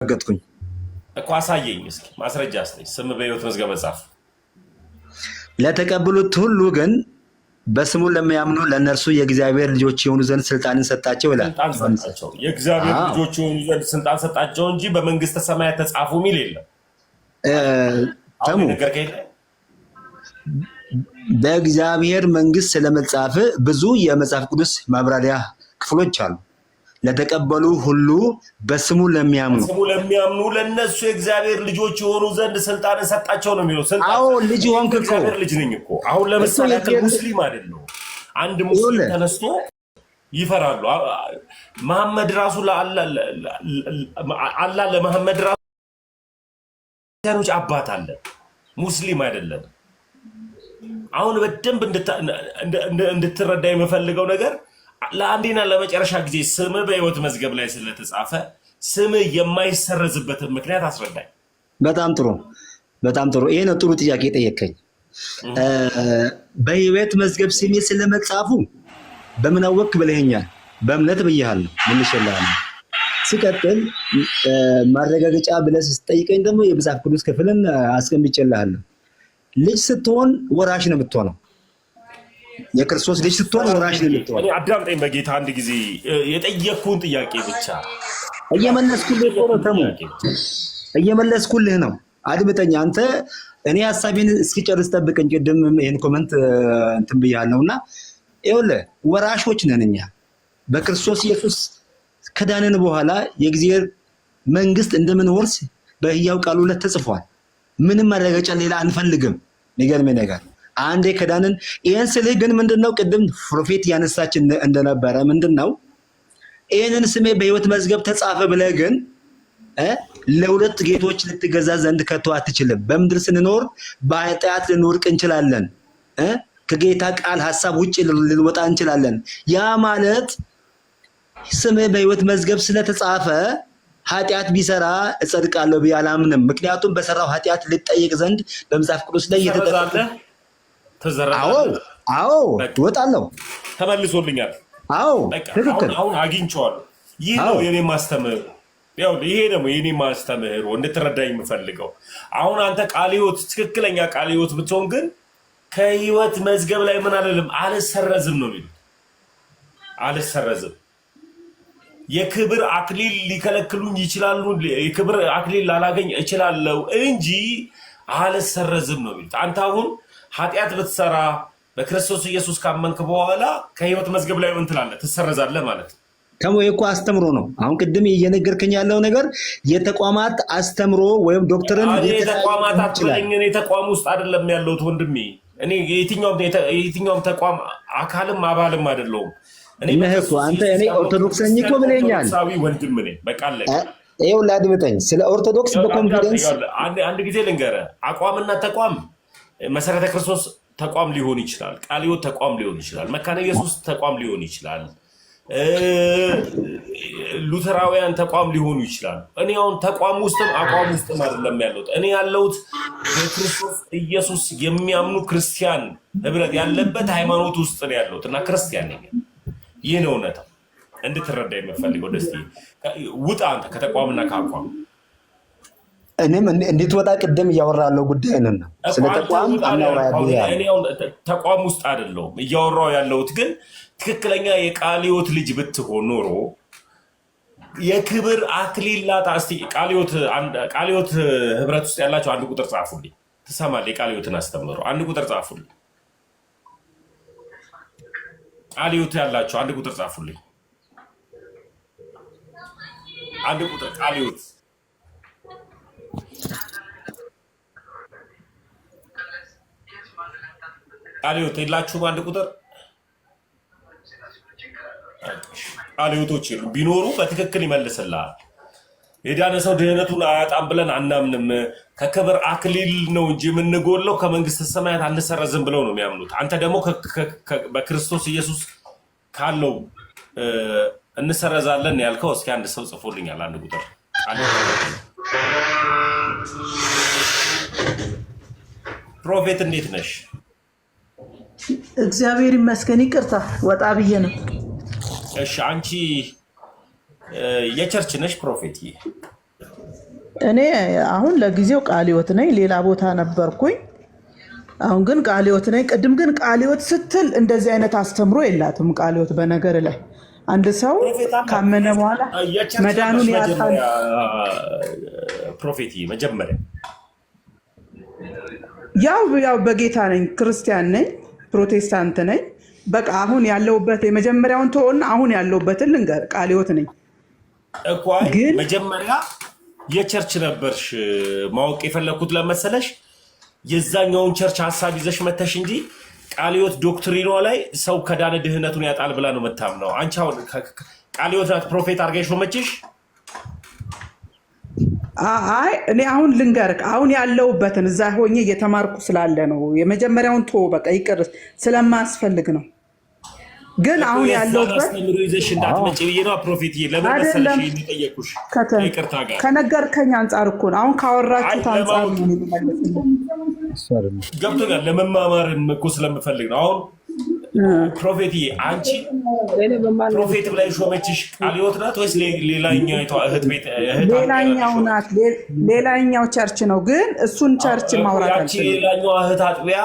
ገጥኩኝ እኮ አሳየኝ እስኪ ማስረጃ አስተይ ስም በሕይወት መዝገበ ጻፍ ለተቀበሉት ሁሉ ግን በስሙ ለሚያምኑ ለነርሱ የእግዚአብሔር ልጆች የሆኑ ዘንድ ስልጣንን ሰጣቸው ይላል። ስልጣን ሰጣቸው የእግዚአብሔር ልጆች የሆኑ ዘንድ ስልጣን ሰጣቸው እንጂ በመንግስተ ሰማያት ተጻፉ ሚል የለም። ተሙ በእግዚአብሔር መንግስት ስለመጻፍ ብዙ የመጽሐፍ ቅዱስ ማብራሪያ ክፍሎች አሉ። ለተቀበሉ ሁሉ በስሙ ለሚያምኑ ለነሱ የእግዚአብሔር ልጆች የሆኑ ዘንድ ስልጣን ሰጣቸው ነው የሚለው። ስልጣን አዎ ልጅ ሆንክ እኮ እግዚአብሔር ልጅ ነኝ እኮ። አሁን ለምሳሌ ሙስሊም አይደለም አንድ ሙስሊም ተነስቶ ይፈራሉ። መሐመድ ራሱ አላህ ለመሐመድ ራሱ ያኖች አባት አለ ሙስሊም አይደለም። አሁን በደንብ እንድትረዳ የምፈልገው ነገር ለአንዴና ለመጨረሻ ጊዜ ስም በሕይወት መዝገብ ላይ ስለተጻፈ ስም የማይሰረዝበትን ምክንያት አስረዳኝ። በጣም ጥሩ ይሄ ነው ጥሩ ጥያቄ ጠየቀኝ። በሕይወት መዝገብ ስሜ ስለመጻፉ በምን አወቅክ ብለኸኛል። በእምነት ብያለሁ መልሼልሃለሁ። ሲቀጥል ማረጋገጫ ብለህ ስትጠይቀኝ ደግሞ የመጽሐፍ ቅዱስ ክፍልን አስቀምጬልሃለሁ። ልጅ ስትሆን ወራሽ ነው የምትሆነው። የክርስቶስ ልጅ ስትሆን ወራሽ ነው የምትሆነው። አዳምጠኝ በጌታ አንድ ጊዜ የጠየቅኩህን ጥያቄ ብቻ እየመለስኩልህ ነው። አድምጠኝ አንተ። እኔ ሀሳቤን እስኪጨርስ ጠብቀኝ። ቅድም ይሄን ኮመንት እንትን ብያለሁና ይኸውልህ ወራሾች ነን እኛ በክርስቶስ ኢየሱስ ከዳንን በኋላ የእግዚአብሔር መንግስት እንደምንወርስ በሕያው ቃሉ ላይ ተጽፏል። ምንም ማረጋገጫ ሌላ አንፈልግም። የሚገርምህ ነገር አንዴ ከዳንን ይሄን ስልህ ግን ምንድነው ቅድም ፕሮፌት ያነሳች እንደነበረ ምንድነው ይሄንን ስሜ በሕይወት መዝገብ ተጻፈ ብለህ ግን ለሁለት ጌቶች ልትገዛ ዘንድ ከቶ አትችልም። በምድር ስንኖር በኃጢአት ልንወድቅ እንችላለን። ከጌታ ቃል ሐሳብ ውጭ ልንወጣ እንችላለን። ያ ማለት ስሜ በሕይወት መዝገብ ስለተጻፈ ኃጢአት ቢሰራ እጸድቃለሁ ብዬ አላምንም። ምክንያቱም በሰራው ኃጢአት ልጠየቅ ዘንድ በመጽሐፍ ቅዱስ ላይ አዎ እወጣለሁ። ተመልሶልኛል። አዎ ትክክል። አሁን አግኝቼዋለሁ። ይህ ነው የኔ ማስተምህር። ይሄ ደግሞ የኔ ማስተምህር እንድትረዳኝ የምፈልገው አሁን አንተ ቃለ ሕይወት ትክክለኛ ቃለ ሕይወት ብትሆን ግን ከሕይወት መዝገብ ላይ ምን አለልም አልሰረዝም ነው የሚሉት። አልሰረዝም የክብር አክሊል ሊከለክሉኝ ይችላሉ። የክብር አክሊል ላላገኝ እችላለሁ እንጂ አልሰረዝም ነው የሚሉት። አንተ አሁን ኃጢአት ብትሰራ በክርስቶስ ኢየሱስ ካመንክ በኋላ ከሕይወት መዝገብ ላይ ምን ትላለህ? ትሰረዛለህ ማለት ነው። እኮ አስተምሮ ነው። አሁን ቅድም እየነገርከኝ ያለው ነገር የተቋማት አስተምሮ ወይም ዶክተርን የተቋማት አትበለኝ። እኔ ተቋም ውስጥ አይደለም ያለሁት ወንድሜ። እኔ የትኛውም ተቋም አካልም አባልም አይደለሁም። እኔ ኦርቶዶክስ ነኝ እኮ ብለኛል። ወንድም ነኝ በቃ አለ። ይኸውልህ አድምጠኝ። ስለ ኦርቶዶክስ በኮንፊደንስ አንድ ጊዜ ልንገርህ። አቋምና ተቋም መሰረተ ክርስቶስ ተቋም ሊሆን ይችላል። ቃለ ሕይወት ተቋም ሊሆን ይችላል። መካነ ኢየሱስ ተቋም ሊሆን ይችላል። ሉተራውያን ተቋም ሊሆኑ ይችላል። እኔ አሁን ተቋም ውስጥም አቋም ውስጥም አይደለም ያለሁት። እኔ ያለሁት በክርስቶስ ኢየሱስ የሚያምኑ ክርስቲያን ህብረት ያለበት ሃይማኖት ውስጥ ነው ያለሁት እና ክርስቲያን ነኝ። ይህ ነው እውነታው። እንድትረዳ የምፈልገው ደስቲ ውጣ አንተ ከተቋምና ከአቋም። እኔም እንድትወጣ ቅድም እያወራለሁ ጉዳይ ነው። ስለ ተቋም ተቋም ውስጥ አይደለሁም እያወራሁ ያለሁት። ግን ትክክለኛ የቃለ ሕይወት ልጅ ብትሆን ኖሮ የክብር አክሊል ላጣ። እስቲ ቃለ ሕይወት ህብረት ውስጥ ያላቸው አንድ ቁጥር ጻፉልኝ። ትሰማለህ? የቃለ ሕይወትን አስተምሮ አንድ ቁጥር ጻፉልኝ። ቃለ ሕይወት ያላቸው አንድ ቁጥር ጻፉልኝ። አንድ ቁጥር ቃለ ሕይወት የላችሁም? አንድ ቁጥር ቃለ ሕይወቶች ቢኖሩ በትክክል ይመልስልሃል። የዳነ ሰው ድህነቱን አያጣም ብለን አናምንም። ከክብር አክሊል ነው እንጂ የምንጎለው ከመንግስተ ሰማያት አንሰረዝም ብለው ነው የሚያምኑት። አንተ ደግሞ በክርስቶስ ኢየሱስ ካለው እንሰረዛለን ያልከው። እስኪ አንድ ሰው ጽፎልኛል አንድ ቁጥር። ፕሮፌት እንዴት ነሽ? እግዚአብሔር ይመስገን። ይቅርታ ወጣ ብዬ ነው። እሺ አንቺ የቸርች ነሽ ፕሮፌት? እኔ አሁን ለጊዜው ቃለ ሕይወት ነኝ፣ ሌላ ቦታ ነበርኩኝ። አሁን ግን ቃለ ሕይወት ነኝ። ቅድም ግን ቃለ ሕይወት ስትል እንደዚህ አይነት አስተምሮ የላትም። ቃለ ሕይወት በነገር ላይ አንድ ሰው ካመነ በኋላ መዳኑን ያጣል። ፕሮፌት መጀመሪያ ያው በጌታ ነኝ፣ ክርስቲያን ነኝ፣ ፕሮቴስታንት ነኝ። በቃ አሁን ያለውበት የመጀመሪያውን ተወና አሁን ያለውበትን ልንገር። ቃለ ሕይወት ነኝ እኮ ግን መጀመሪያ የቸርች ነበርሽ። ማወቅ የፈለኩት ለመሰለሽ የዛኛውን ቸርች ሐሳብ ይዘሽ መተሽ እንጂ ቃለ ሕይወት ዶክትሪኗ ላይ ሰው ከዳነ ድህነቱን ያጣል ብላ ነው የምታምነው። አንቺ አሁን ቃለ ሕይወት ናት ፕሮፌት አድርገሽ ሾመችሽ? አይ እኔ አሁን ልንገርክ፣ አሁን ያለውበትን እዛ ሆኜ እየተማርኩ ስላለ ነው። የመጀመሪያውን ቶ በቃ ይቅር ስለማያስፈልግ ነው። ግን አሁን ያለውበት ይዘሽ እንዳትመጪ ብዬ ነው ፕሮፌት። ለምን መሰለሽ የሚጠየቁሽ? ይቅርታ ጋር ከነገርከኝ አንጻር እኮ ነው። አሁን ካወራችሁት አንጻር ነው የሚመለስልኝ። ገብቶኛል። ለመማማርን እኮ ስለምፈልግ ነው። አሁን ፕሮፌት አንቺ ፕሮፌት ብላይ ሾመችሽ ቃለ ሕይወት ናት ወይስ ሌላኛው እህት ቤት? ሌላኛው ናት፣ ሌላኛው ቸርች ነው። ግን እሱን ቸርች ማውራት አልችልም። ሌላኛው እህት አጥቢያ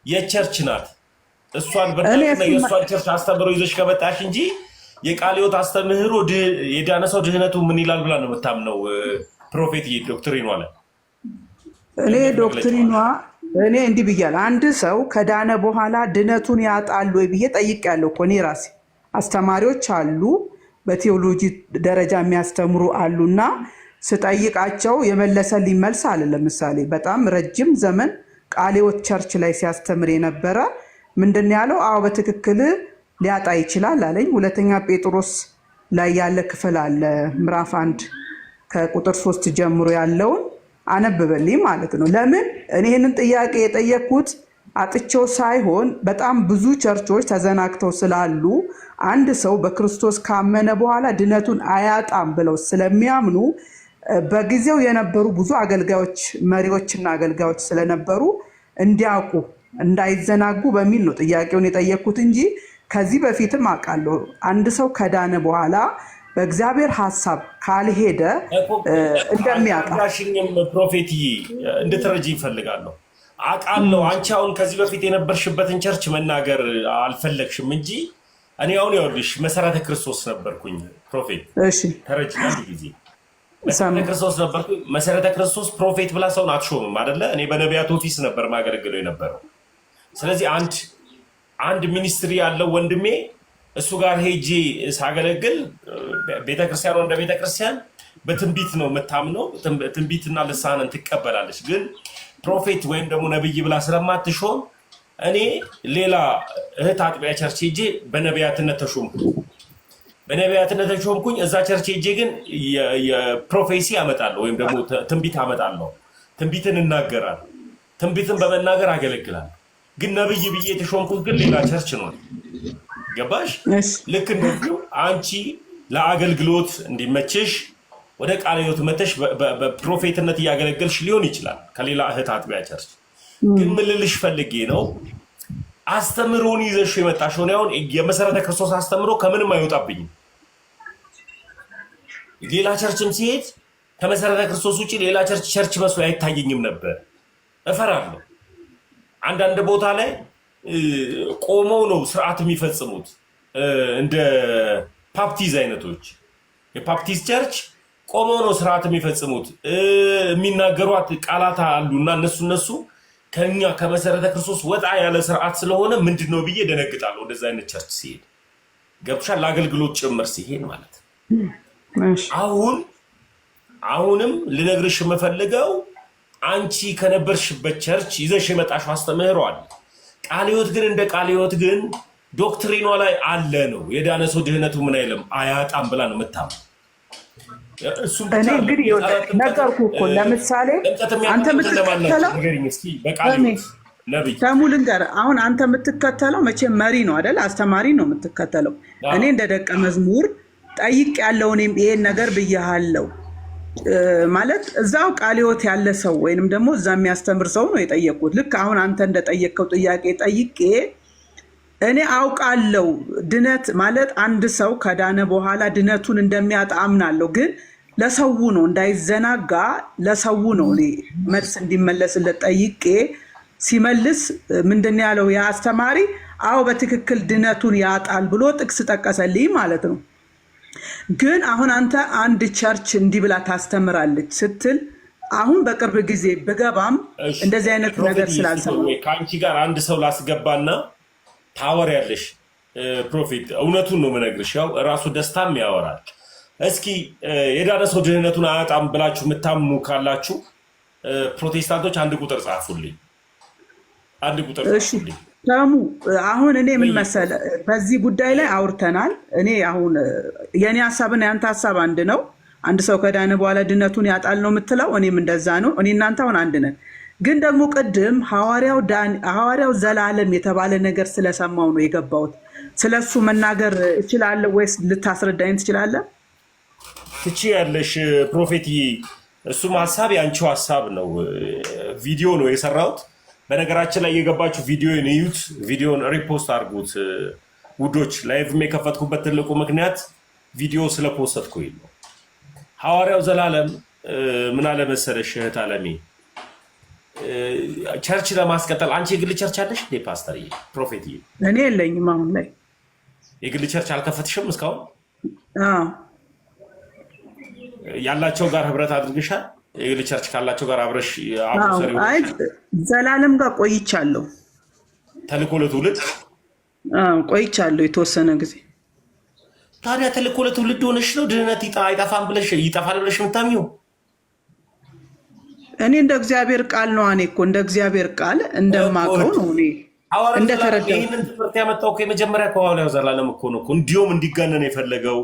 የቸርች ናት። እሷን በእርግጥ የእሷን ቸርች አስተምሮ ይዘሽ ከመጣሽ እንጂ የቃለ ሕይወት አስተምህሮ የዳነ ሰው ድህነቱ ምን ይላል ብላ ነው የምታምነው ፕሮፌት? ዶክትሪኗ ላይ እኔ ዶክትሪኗ እኔ እንዲህ ብያለሁ። አንድ ሰው ከዳነ በኋላ ድነቱን ያጣል ወይ ብዬ ጠይቄያለሁ እኮ እኔ ራሴ። አስተማሪዎች አሉ፣ በቴዎሎጂ ደረጃ የሚያስተምሩ አሉና ስጠይቃቸው የመለሰልኝ መልስ አለ። ለምሳሌ በጣም ረጅም ዘመን ቃለ ሕይወት ቸርች ላይ ሲያስተምር የነበረ ምንድን ያለው? አዎ በትክክል ሊያጣ ይችላል አለኝ። ሁለተኛ ጴጥሮስ ላይ ያለ ክፍል አለ፣ ምዕራፍ 1 ከቁጥር 3 ጀምሮ ያለውን አነብበልኝ ማለት ነው። ለምን እኔ ይህንን ጥያቄ የጠየቅኩት አጥቼው ሳይሆን በጣም ብዙ ቸርቾች ተዘናግተው ስላሉ አንድ ሰው በክርስቶስ ካመነ በኋላ ድነቱን አያጣም ብለው ስለሚያምኑ በጊዜው የነበሩ ብዙ አገልጋዮች፣ መሪዎችና አገልጋዮች ስለነበሩ እንዲያውቁ እንዳይዘናጉ በሚል ነው ጥያቄውን የጠየቅኩት እንጂ ከዚህ በፊትም አውቃለሁ አንድ ሰው ከዳነ በኋላ በእግዚአብሔር ሐሳብ ካልሄደ እንደሚያጣ። ፕሮፌት እንድትረጂ ይፈልጋለሁ። አውቃለሁ አንቺ አሁን ከዚህ በፊት የነበርሽበትን ቸርች መናገር አልፈለግሽም እንጂ እኔ አሁን ይኸውልሽ መሰረተ ክርስቶስ ነበርኩኝ ፕሮፌት። እሺ ተረጂ አንድ ጊዜ መሰረተ ክርስቶስ ነበርኩኝ። መሰረተ ክርስቶስ ፕሮፌት ብላ ሰውን አትሾምም አይደለ? እኔ በነቢያት ኦፊስ ነበር ማገለግለው የነበረው። ስለዚህ አንድ ሚኒስትሪ ያለው ወንድሜ እሱ ጋር ሄጄ ሳገለግል ቤተክርስቲያኗ እንደ ቤተክርስቲያን በትንቢት ነው የምታምነው። ትንቢትና ልሳንን ትቀበላለች። ግን ፕሮፌት ወይም ደግሞ ነብይ ብላ ስለማትሾም እኔ ሌላ እህት አጥቢያ ቸርች ሄጄ በነቢያትነት ተሾምኩኝ። እዛ ቸርች ሄጄ ግን የፕሮፌሲ አመጣለሁ ወይም ደግሞ ትንቢት አመጣለሁ። ትንቢትን እናገራለሁ። ትንቢትን በመናገር አገለግላለሁ። ግን ነብይ ብዬ የተሾምኩት ግን ሌላ ቸርች ነው። ገባሽ? ልክ እንደዚሁ አንቺ ለአገልግሎት እንዲመችሽ ወደ ቃለ ሕይወት መተሽ በፕሮፌትነት እያገለገልሽ ሊሆን ይችላል ከሌላ እህት አጥቢያ ቸርች። ግን ምን ልልሽ ፈልጌ ነው አስተምሮን ይዘሽ የመጣሽ ሆነ። አሁን የመሰረተ ክርስቶስ አስተምሮ ከምንም አይወጣብኝም። ሌላ ቸርችም ሲሄድ ከመሰረተ ክርስቶስ ውጭ ሌላ ቸርች መስሎ አይታየኝም ነበር። እፈራለሁ። አንዳንድ ቦታ ላይ ቆመው ነው ስርዓት የሚፈጽሙት። እንደ ፓፕቲዝ አይነቶች የፓፕቲዝ ቸርች ቆመው ነው ስርዓት የሚፈጽሙት። የሚናገሯት ቃላት አሉና እነሱ ከኛ ከመሰረተ ክርስቶስ ወጣ ያለ ስርዓት ስለሆነ ምንድን ነው ብዬ ደነግጣለሁ። ወደዛ አይነት ቸርች ሲሄድ ገብቶሻል? ለአገልግሎት ጭምር ሲሄድ ማለት አሁንም ልነግርሽ የምፈልገው አንቺ ከነበርሽበት ቸርች ይዘሽ የመጣሽው አስተምህሮ አለ። ቃለ ሕይወት ግን እንደ ቃለ ሕይወት ግን ዶክትሪኗ ላይ አለ ነው የዳነ ሰው ድህነቱ ምን አይልም አያጣም ብላ ነው የምታምነው። እኔ እንግዲህ ነገርኩህ እኮ ለምሳሌ አንተ የምትከተለው ተሙ ልንገርህ፣ አሁን አንተ የምትከተለው መቼም መሪ ነው አይደል? አስተማሪ ነው የምትከተለው። እኔ እንደ ደቀ መዝሙር ጠይቄያለሁ። እኔም ይሄን ነገር ብያለሁ ማለት እዛው ቃለ ሕይወት ያለ ሰው ወይንም ደግሞ እዛ የሚያስተምር ሰው ነው የጠየቁት። ልክ አሁን አንተ እንደጠየቅከው ጥያቄ ጠይቄ እኔ አውቃለሁ ድነት ማለት አንድ ሰው ከዳነ በኋላ ድነቱን እንደሚያጣ አምናለሁ። ግን ለሰው ነው እንዳይዘናጋ ለሰው ነው እኔ መልስ እንዲመለስለት ጠይቄ ሲመልስ ምንድን ያለው ያ አስተማሪ አዎ በትክክል ድነቱን ያጣል ብሎ ጥቅስ ጠቀሰልኝ ማለት ነው። ግን አሁን አንተ አንድ ቸርች እንዲህ ብላ ታስተምራለች ስትል አሁን በቅርብ ጊዜ በገባም እንደዚህ አይነት ነገር ስላልሰማሁ ከአንቺ ጋር አንድ ሰው ላስገባና ታወሪያለሽ። ፕሮፌት እውነቱን ነው የምነግርሽ፣ ያው ራሱ ደስታም ያወራል። እስኪ የዳነ ሰው ድህነቱን አያጣም ብላችሁ የምታምኑ ካላችሁ ፕሮቴስታንቶች አንድ ቁጥር ጻፉልኝ። አንድ ቁጥር ጻፉልኝ። ሰሙ አሁን እኔ ምን መሰለህ በዚህ ጉዳይ ላይ አውርተናል። እኔ አሁን የኔ ሐሳብና ያንተ ሐሳብ አንድ ነው። አንድ ሰው ከዳነ በኋላ ድነቱን ያጣል ነው የምትለው፣ እኔም እንደዛ ነው። እኔ እናንተ አሁን አንድ ነን። ግን ደግሞ ቅድም ሐዋርያው ዘላለም የተባለ ነገር ስለሰማው ነው የገባሁት። ስለሱ መናገር እችላለሁ ወይስ ልታስረዳኝ ትችላለህ? ትችያለሽ ፕሮፌት። እሱም ሐሳብ ያንቺው ሐሳብ ነው። ቪዲዮ ነው የሰራሁት። በነገራችን ላይ የገባችሁ ቪዲዮን እዩት፣ ቪዲዮን ሪፖስት አድርጉት ውዶች። ላይቭም የከፈትኩበት ትልቁ ምክንያት ቪዲዮ ስለፖስትኩኝ ነው። ሐዋርያው ዘላለም ምን አለ መሰለሽ እህት አለሜ፣ ቸርች ለማስቀጠል አንቺ የግል ቸርች አለሽ እንዴ ፓስተር? ፕሮፌት እኔ የለኝም። አሁን ላይ የግል ቸርች አልከፈትሽም እስካሁን? ያላቸው ጋር ህብረት አድርግሻል? የግል ቸርች ካላቸው ጋር አብረሽ አይ ዘላለም ጋር ቆይቻለሁ። ተልኮ ለትውልድ ቆይቻለሁ የተወሰነ ጊዜ። ታዲያ ተልኮ ለትውልድ ሆነሽ ነው ድህነት አይጠፋም ብለሽ ይጠፋል ብለሽ የምታምኚው? እኔ እንደ እግዚአብሔር ቃል ነው። እኔ እኮ እንደ እግዚአብሔር ቃል እንደማውቀው ነው እኔ እንደተረዳው። ይህንን ትምህርት ያመጣው እኮ የመጀመሪያ ከሐዋርያው ዘላለም እኮ ነው። እንዲሁም እንዲጋነን የፈለገው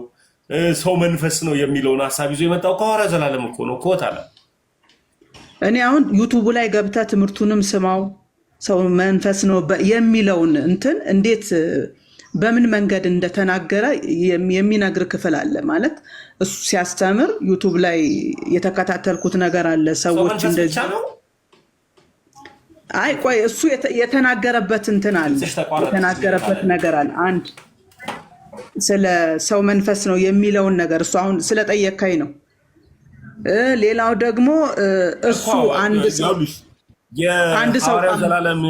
ሰው መንፈስ ነው የሚለውን ሀሳብ ይዞ የመጣው ከሐዋርያው ዘላለም እኮ ነው። ኮት አለ። እኔ አሁን ዩቱቡ ላይ ገብተህ ትምህርቱንም ስማው ሰው መንፈስ ነው የሚለውን እንትን እንዴት በምን መንገድ እንደተናገረ የሚነግር ክፍል አለ ማለት እሱ ሲያስተምር ዩቱብ ላይ የተከታተልኩት ነገር አለ። ሰዎች እንደዚህ አይ ቆይ እሱ የተናገረበት እንትን አለ የተናገረበት ነገር አለ። አንድ ስለ ሰው መንፈስ ነው የሚለውን ነገር እሱ አሁን ስለጠየቀኝ ነው። ሌላው ደግሞ እሱ አንድ ሰው የሐዋርያው ዘላለም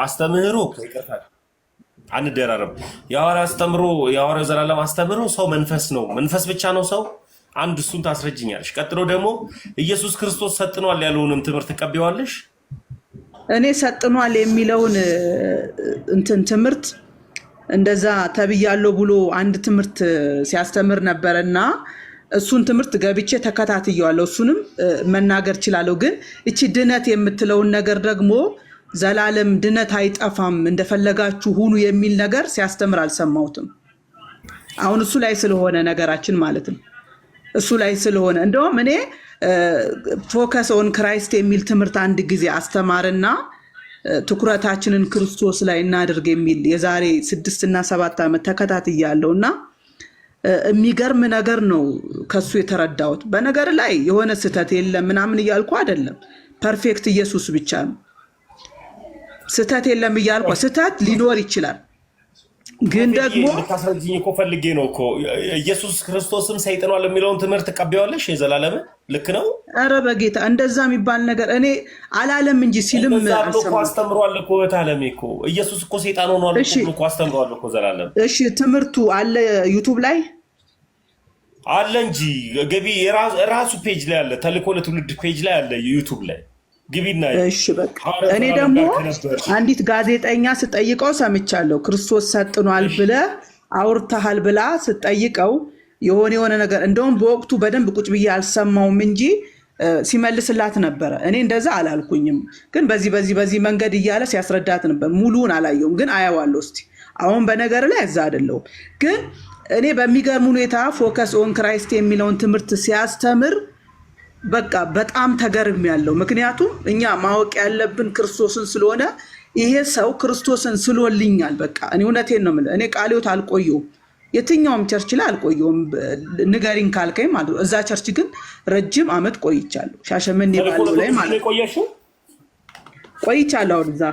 አስተምህሮ ይቀርታል አንደራረብ የሐዋርያው ዘላለም አስተምህሮ ሰው መንፈስ ነው፣ መንፈስ ብቻ ነው ሰው። አንድ እሱን ታስረጅኛለሽ። ቀጥሎ ደግሞ ኢየሱስ ክርስቶስ ሰጥኗል ያለውንም ትምህርት ተቀበዋለሽ? እኔ ሰጥኗል የሚለውን እንትን ትምህርት እንደዛ ተብያለሁ ብሎ አንድ ትምህርት ሲያስተምር ነበርና እሱን ትምህርት ገብቼ ተከታትየዋለሁ። እሱንም መናገር እችላለሁ። ግን እቺ ድነት የምትለውን ነገር ደግሞ ዘላለም ድነት አይጠፋም እንደፈለጋችሁ ሁኑ የሚል ነገር ሲያስተምር አልሰማሁትም። አሁን እሱ ላይ ስለሆነ ነገራችን ማለት ነው። እሱ ላይ ስለሆነ እንደውም እኔ ፎከስ ኦን ክራይስት የሚል ትምህርት አንድ ጊዜ አስተማርና ትኩረታችንን ክርስቶስ ላይ እናድርግ የሚል የዛሬ 6 እና 7 ዓመት ተከታትያለሁና የሚገርም ነገር ነው ከሱ የተረዳሁት። በነገር ላይ የሆነ ስህተት የለም ምናምን እያልኩ አይደለም። ፐርፌክት ኢየሱስ ብቻ ነው። ስህተት የለም እያልኩ ስህተት ሊኖር ይችላል። ግን ደግሞ ታስረጅኝ እኮ ፈልጌ ነው እኮ ኢየሱስ ክርስቶስም ሰይጣናል የሚለውን ትምህርት ተቀበያለሽ? የዘላለም ልክ ነው። ኧረ በጌታ እንደዛ የሚባል ነገር እኔ አላለም እንጂ ሲልም አስተምሯል እኮ ታለሜ እኮ ኢየሱስ እኮ ሰይጣን ሆኗል እኮ አስተምሯል እኮ ዘላለም። እሺ ትምህርቱ አለ ዩቲዩብ ላይ አለ እንጂ ገቢ ራሱ ፔጅ ላይ አለ። ተልኮ ለትውልድ ፔጅ ላይ አለ ዩቲዩብ ላይ ግቢና። እሺ በቃ እኔ ደግሞ አንዲት ጋዜጠኛ ስጠይቀው ሰምቻለሁ። ክርስቶስ ሰጥኗል ብለህ አውርተሃል ብላ ስጠይቀው የሆነ ነገር እንደውም በወቅቱ በደንብ ቁጭ ብዬ አልሰማውም እንጂ ሲመልስላት ነበረ። እኔ እንደዛ አላልኩኝም፣ ግን በዚህ መንገድ እያለ ሲያስረዳት ነበር። ሙሉውን አላየውም፣ ግን አያዋለሁ። እስቲ አሁን በነገር ላይ እዛ አይደለሁም፣ ግን እኔ በሚገርም ሁኔታ ፎከስ ኦን ክራይስት የሚለውን ትምህርት ሲያስተምር በቃ በጣም ተገርም ያለው። ምክንያቱም እኛ ማወቅ ያለብን ክርስቶስን ስለሆነ ይሄ ሰው ክርስቶስን ስሎልኛል። በቃ እኔ እውነቴን ነው የምልህ። እኔ ቃልዮት አልቆየሁም፣ የትኛውም ቸርች ላይ አልቆየሁም። ንገሪኝ ካልከኝ ማለት እዛ ቸርች ግን ረጅም ዓመት ቆይቻለሁ። ሻሸመኔ ባለው ላይ ማለት ቆይቻለሁ አሁን እዛ።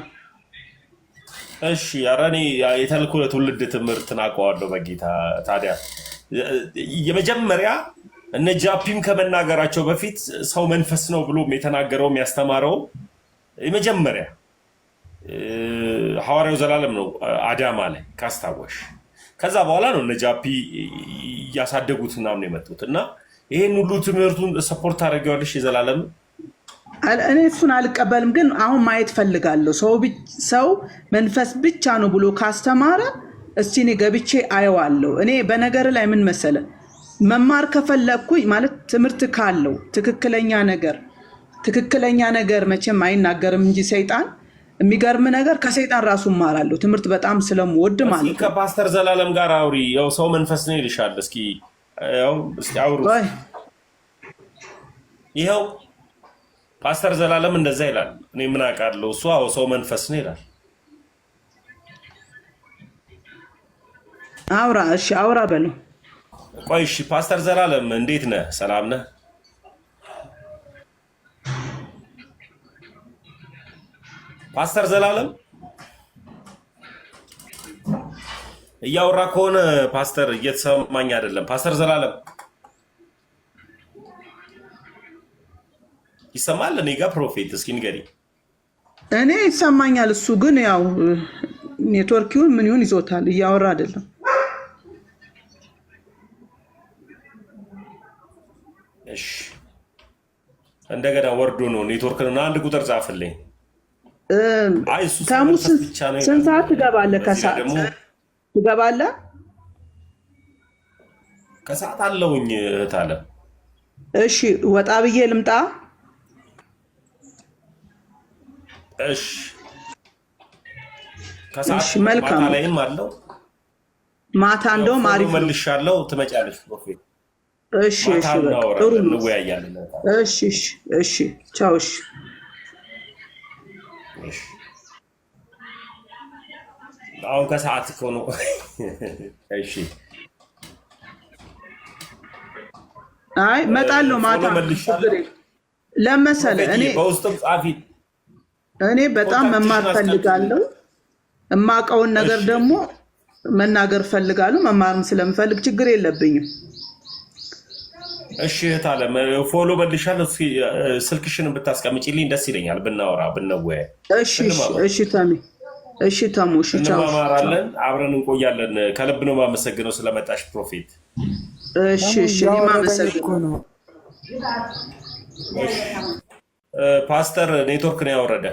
እሺ ኧረ እኔ የተልኮ ለትውልድ ትምህርት ናቀዋለሁ በጌታ። ታዲያ የመጀመሪያ እነ ጃፒም ከመናገራቸው በፊት ሰው መንፈስ ነው ብሎ የተናገረው ያስተማረው የመጀመሪያ ሐዋርያው ዘላለም ነው አዳማ ላይ ካስታወሽ። ከዛ በኋላ ነው እነ ጃፒ ያሳደጉት ምናምን የመጡት እና ይሄን ሁሉ ትምህርቱን ሰፖርት አድርገዋለሽ የዘላለም እኔ እሱን አልቀበልም፣ ግን አሁን ማየት ፈልጋለሁ። ሰው መንፈስ ብቻ ነው ብሎ ካስተማረ እስቲ እኔ ገብቼ አየዋለሁ። እኔ በነገር ላይ ምን መሰለ መማር ከፈለኩኝ ማለት ትምህርት ካለው ትክክለኛ ነገር መቼም አይናገርም እንጂ ሰይጣን የሚገርም ነገር ከሰይጣን ራሱ እማራለሁ። ትምህርት በጣም ስለምወድ ማለት ነው። ከፓስተር ዘላለም ጋር አውሪ። ያው ሰው መንፈስ ነው ይልሻል። እስኪ አውሩ። ይኸው ፓስተር ዘላለም እንደዛ ይላል። እኔ ምን አውቃለሁ? እሱ ሰው መንፈስ ነው ይላል። አውራ። እሺ አውራ በለው። ቆይ እሺ፣ ፓስተር ዘላለም እንዴት ነህ? ሰላም ነህ? ፓስተር ዘላለም እያወራ ከሆነ ፓስተር እየተሰማኝ አይደለም። ፓስተር ዘላለም ይሰማል? እኔ ጋር ፕሮፌት እስኪ ንገሪኝ። እኔ ይሰማኛል። እሱ ግን ያው ኔትወርኪውን ምን ይሁን ይዞታል፣ እያወራ አይደለም። እሺ እንደገና ወርዶ ነው ኔትወርክና አንድ ቁጥር ጻፍልኝ። ታሙስ ስንት ሰዓት ትገባለህ? ከሰዓት ትገባለህ? ከሰዓት አለውኝ እህት አለ። እሺ ወጣ ብዬ ልምጣ? እሺ ከሰዓት መልካም። ማታ ላይም አለው። ማታ እንደውም አሪፍ መልሻለሁ። ትመጫለሽ ፕሮፌት? እሺ ጥሩ ነው። እንወያያለን። እሺ ቻው። አሁን ከሰዓት እኮ ነው። እሺ አይ እመጣለሁ ማታ። ለመሰለ እኔ በውስጥም ጻፊ። እኔ በጣም መማር ፈልጋለሁ። እማውቀውን ነገር ደግሞ መናገር ፈልጋለሁ። መማርም ስለምፈልግ ችግር የለብኝም። እሺ ታለ ፎሎ መልሻለሁ። ስልክሽን ብታስቀምጪልኝ ደስ ይለኛል። ብናወራ ብንወያይ። እሺ ታሚ። እሺ ታሙ። እሺ ቻው። እንማማራለን፣ አብረን እንቆያለን። ከልብ ነው የማመሰግነው ስለመጣሽ ፕሮፌት። እሺ ማመሰግነው። ፓስተር ኔትወርክ ነው ያወረደ።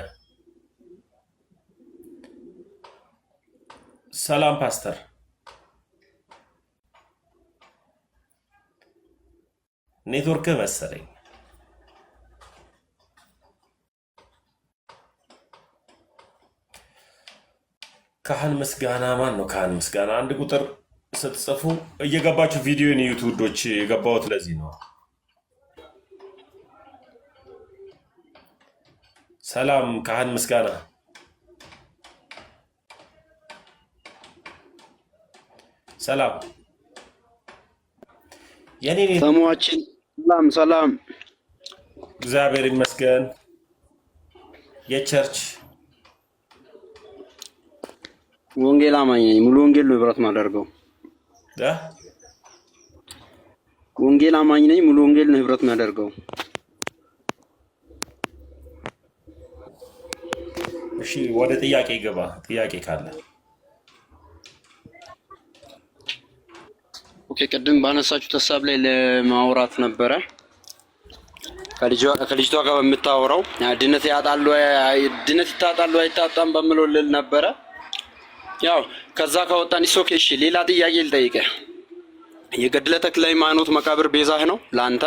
ሰላም ፓስተር። ኔትወርክ መሰለኝ። ካህን ምስጋና ማን ነው? ካህን ምስጋና አንድ ቁጥር ስትጽፉ እየገባችሁ ቪዲዮን ዩቲዩብ ውዶች የገባሁት ለዚህ ነው። ሰላም ካህን ምስጋና። ሰላም የኔ ሰማችን። ሰላም እግዚአብሔር ይመስገን። የቸርች ወንጌል አማኝ ነኝ። ሙሉ ወንጌል ነው ህብረት ማደርገው። ወንጌል አማኝ ነኝ። ሙሉ ወንጌል ነው ህብረት ማደርገው። እሺ ወደ ጥያቄ ገባ። ጥያቄ ካለ ኦኬ። ቅድም ባነሳችሁ ሐሳብ ላይ ለማውራት ነበረ። ከልጅቷ ጋር በምታወራው ድነት ይታጣሉ አይታጣም በምለው ልል ነበረ። ያው ከዛ ከወጣን ኦኬ። እሺ ሌላ ጥያቄ ልጠይቅህ። የገድለ ተክለ ሃይማኖት መቃብር ቤዛህ ነው ለአንተ?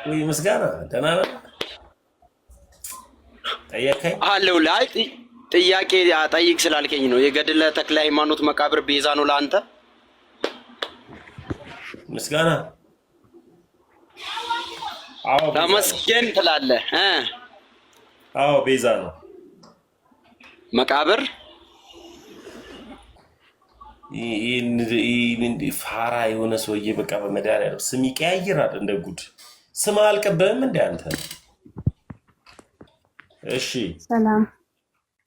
ወይ ምስጋና ደህና ነህ? ጠየቀኝ አለው ላይ ጥያቄ ጠይቅ ስላልከኝ ነው። የገድለ ተክለ ሃይማኖት መቃብር ቤዛ ነው ለአንተ? ምስጋና አዎ ተመስገን ትላለህ። አዎ ቤዛ ነው መቃብር። ይህን ፋራ የሆነ ሰውዬ በቃ በመድኃኒዓለም ስም ይቀያይራል እንደ ጉድ። ስም አልቀበልም እንደ አንተ። እሺ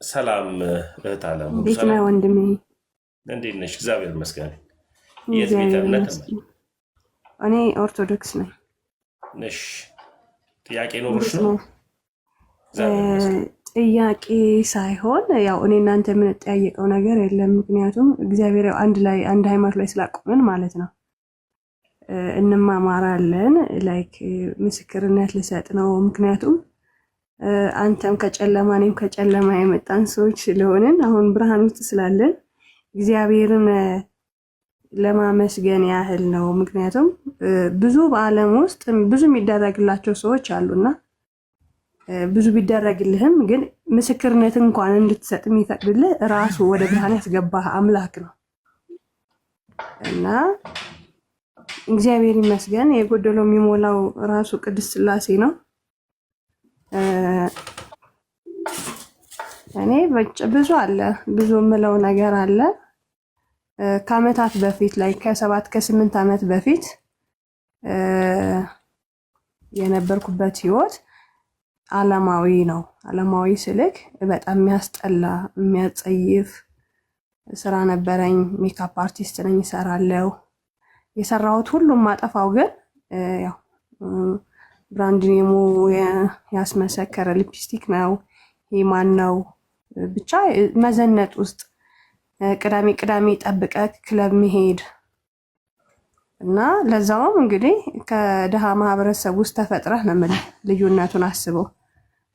ሰላም እህት አለሙ። እንዴት ነህ ወንድሜ? እንዴት ነሽ? እግዚአብሔር ይመስገን። የት ቤተ እምነት? እኔ ኦርቶዶክስ ነኝ። ነሽ? ጥያቄ ኖሮሽ ነው? ጥያቄ ሳይሆን ያው እኔ እናንተ የምንጠያየቀው ነገር የለም። ምክንያቱም እግዚአብሔር አንድ ላይ አንድ ሃይማኖት ላይ ስላቆመን ማለት ነው። እንማማራለን። ላይክ ምስክርነት ልሰጥ ነው። ምክንያቱም አንተም ከጨለማ እኔም ከጨለማ የመጣን ሰዎች ስለሆንን አሁን ብርሃን ውስጥ ስላለን እግዚአብሔርን ለማመስገን ያህል ነው። ምክንያቱም ብዙ በዓለም ውስጥ ብዙ የሚደረግላቸው ሰዎች አሉና ብዙ ቢደረግልህም ግን ምስክርነት እንኳን እንድትሰጥ የሚፈቅድልህ ራሱ ወደ ብርሃን ያስገባህ አምላክ ነው እና እግዚአብሔር ይመስገን። የጎደለው የሚሞላው ራሱ ቅድስት ሥላሴ ነው። እኔ ብዙ አለ ብዙ የምለው ነገር አለ። ከዓመታት በፊት ላይ ከ7 ከ8 ዓመት በፊት የነበርኩበት ህይወት ዓለማዊ ነው። ዓለማዊ ስልክ በጣም የሚያስጠላ የሚያጸይፍ ስራ ነበረኝ። ሜካፕ አርቲስት ነኝ፣ እሰራለሁ። የሰራሁት ሁሉም ማጠፋው ግን ያው ብራንድ ኔሙ ያስመሰከረ ሊፕስቲክ ነው። ሂማን ነው ብቻ መዘነጥ ውስጥ ቅዳሜ ቅዳሜ ጠብቀ ክለብ መሄድ እና ለዛውም እንግዲህ ከድሃ ማህበረሰብ ውስጥ ተፈጥረህ ነው የምልህ። ልዩነቱን አስበው።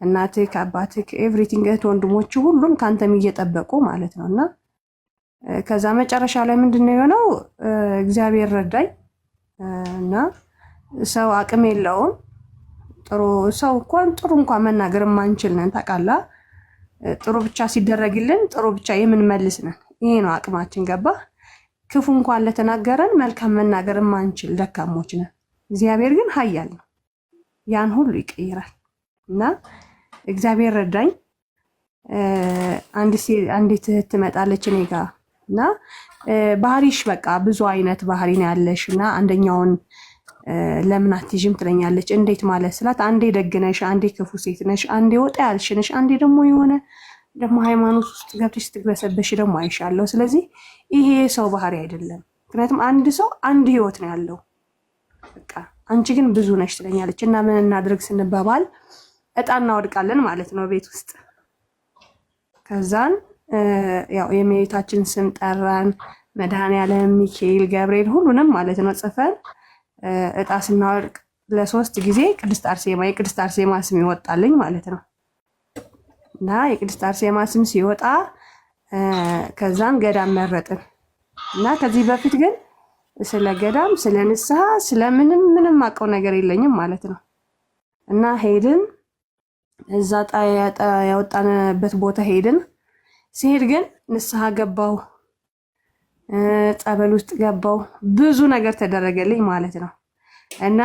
እናትህ አባትህ ኤቭሪቲንግ እህት ወንድሞቹ ሁሉም ካንተም እየጠበቁ ማለት ነው። እና ከዛ መጨረሻ ላይ ምንድነው የሆነው? እግዚአብሔር ረዳኝ እና ሰው አቅም የለውም ጥሩ ሰው እንኳን መናገር ማንችል ነን ታውቃለህ። ጥሩ ብቻ ሲደረግልን ጥሩ ብቻ የምንመልስ ነን። ይሄ ነው አቅማችን ገባ። ክፉ እንኳን ለተናገረን መልካም መናገር ማንችል ደካሞች ነን። እግዚአብሔር ግን ኃያል ነው፣ ያን ሁሉ ይቀይራል። እና እግዚአብሔር ረዳኝ። አንዲት እህት ትመጣለች እኔ ጋር እና ባህሪሽ በቃ ብዙ አይነት ባህሪ ነው ያለሽ እና አንደኛውን ለምን አትይዥም ትለኛለች። እንዴት ማለት ስላት፣ አንዴ ደግነሽ፣ አንዴ ክፉ ሴት ነሽ፣ አንዴ ወጣ ያልሽ ነሽ፣ አንዴ ደግሞ የሆነ ደግሞ ሃይማኖት ውስጥ ገብተሽ ስትግበሰበሽ ደግሞ አይሻለሁ። ስለዚህ ይሄ ሰው ባህሪ አይደለም። ምክንያቱም አንድ ሰው አንድ ህይወት ነው ያለው። በቃ አንቺ ግን ብዙ ነሽ ትለኛለች። እና ምን እናድርግ ስንባባል እጣ እናወድቃለን ማለት ነው ቤት ውስጥ። ከዛን ያው የእመቤታችን ስም ጠራን፣ መድኃኔዓለም፣ ሚካኤል፣ ገብርኤል ሁሉንም ማለት ነው ጽፈን እጣ ስናወድቅ ለ3 ጊዜ የቅድስት አርሴማ ስም ይወጣልኝ ማለት ነው። እና የቅድስት አርሴማ ስም ሲወጣ ከዛን ገዳም መረጥን እና ከዚህ በፊት ግን ስለ ገዳም ስለ ንስሐ ስለምንም አውቀው ነገር የለኝም ማለት ነው። እና ሄድን እዛ ያወጣንበት ቦታ ሄድን። ሲሄድ ግን ንስሐ ገባው፣ ጸበል ውስጥ ገባው፣ ብዙ ነገር ተደረገልኝ ማለት ነው። እና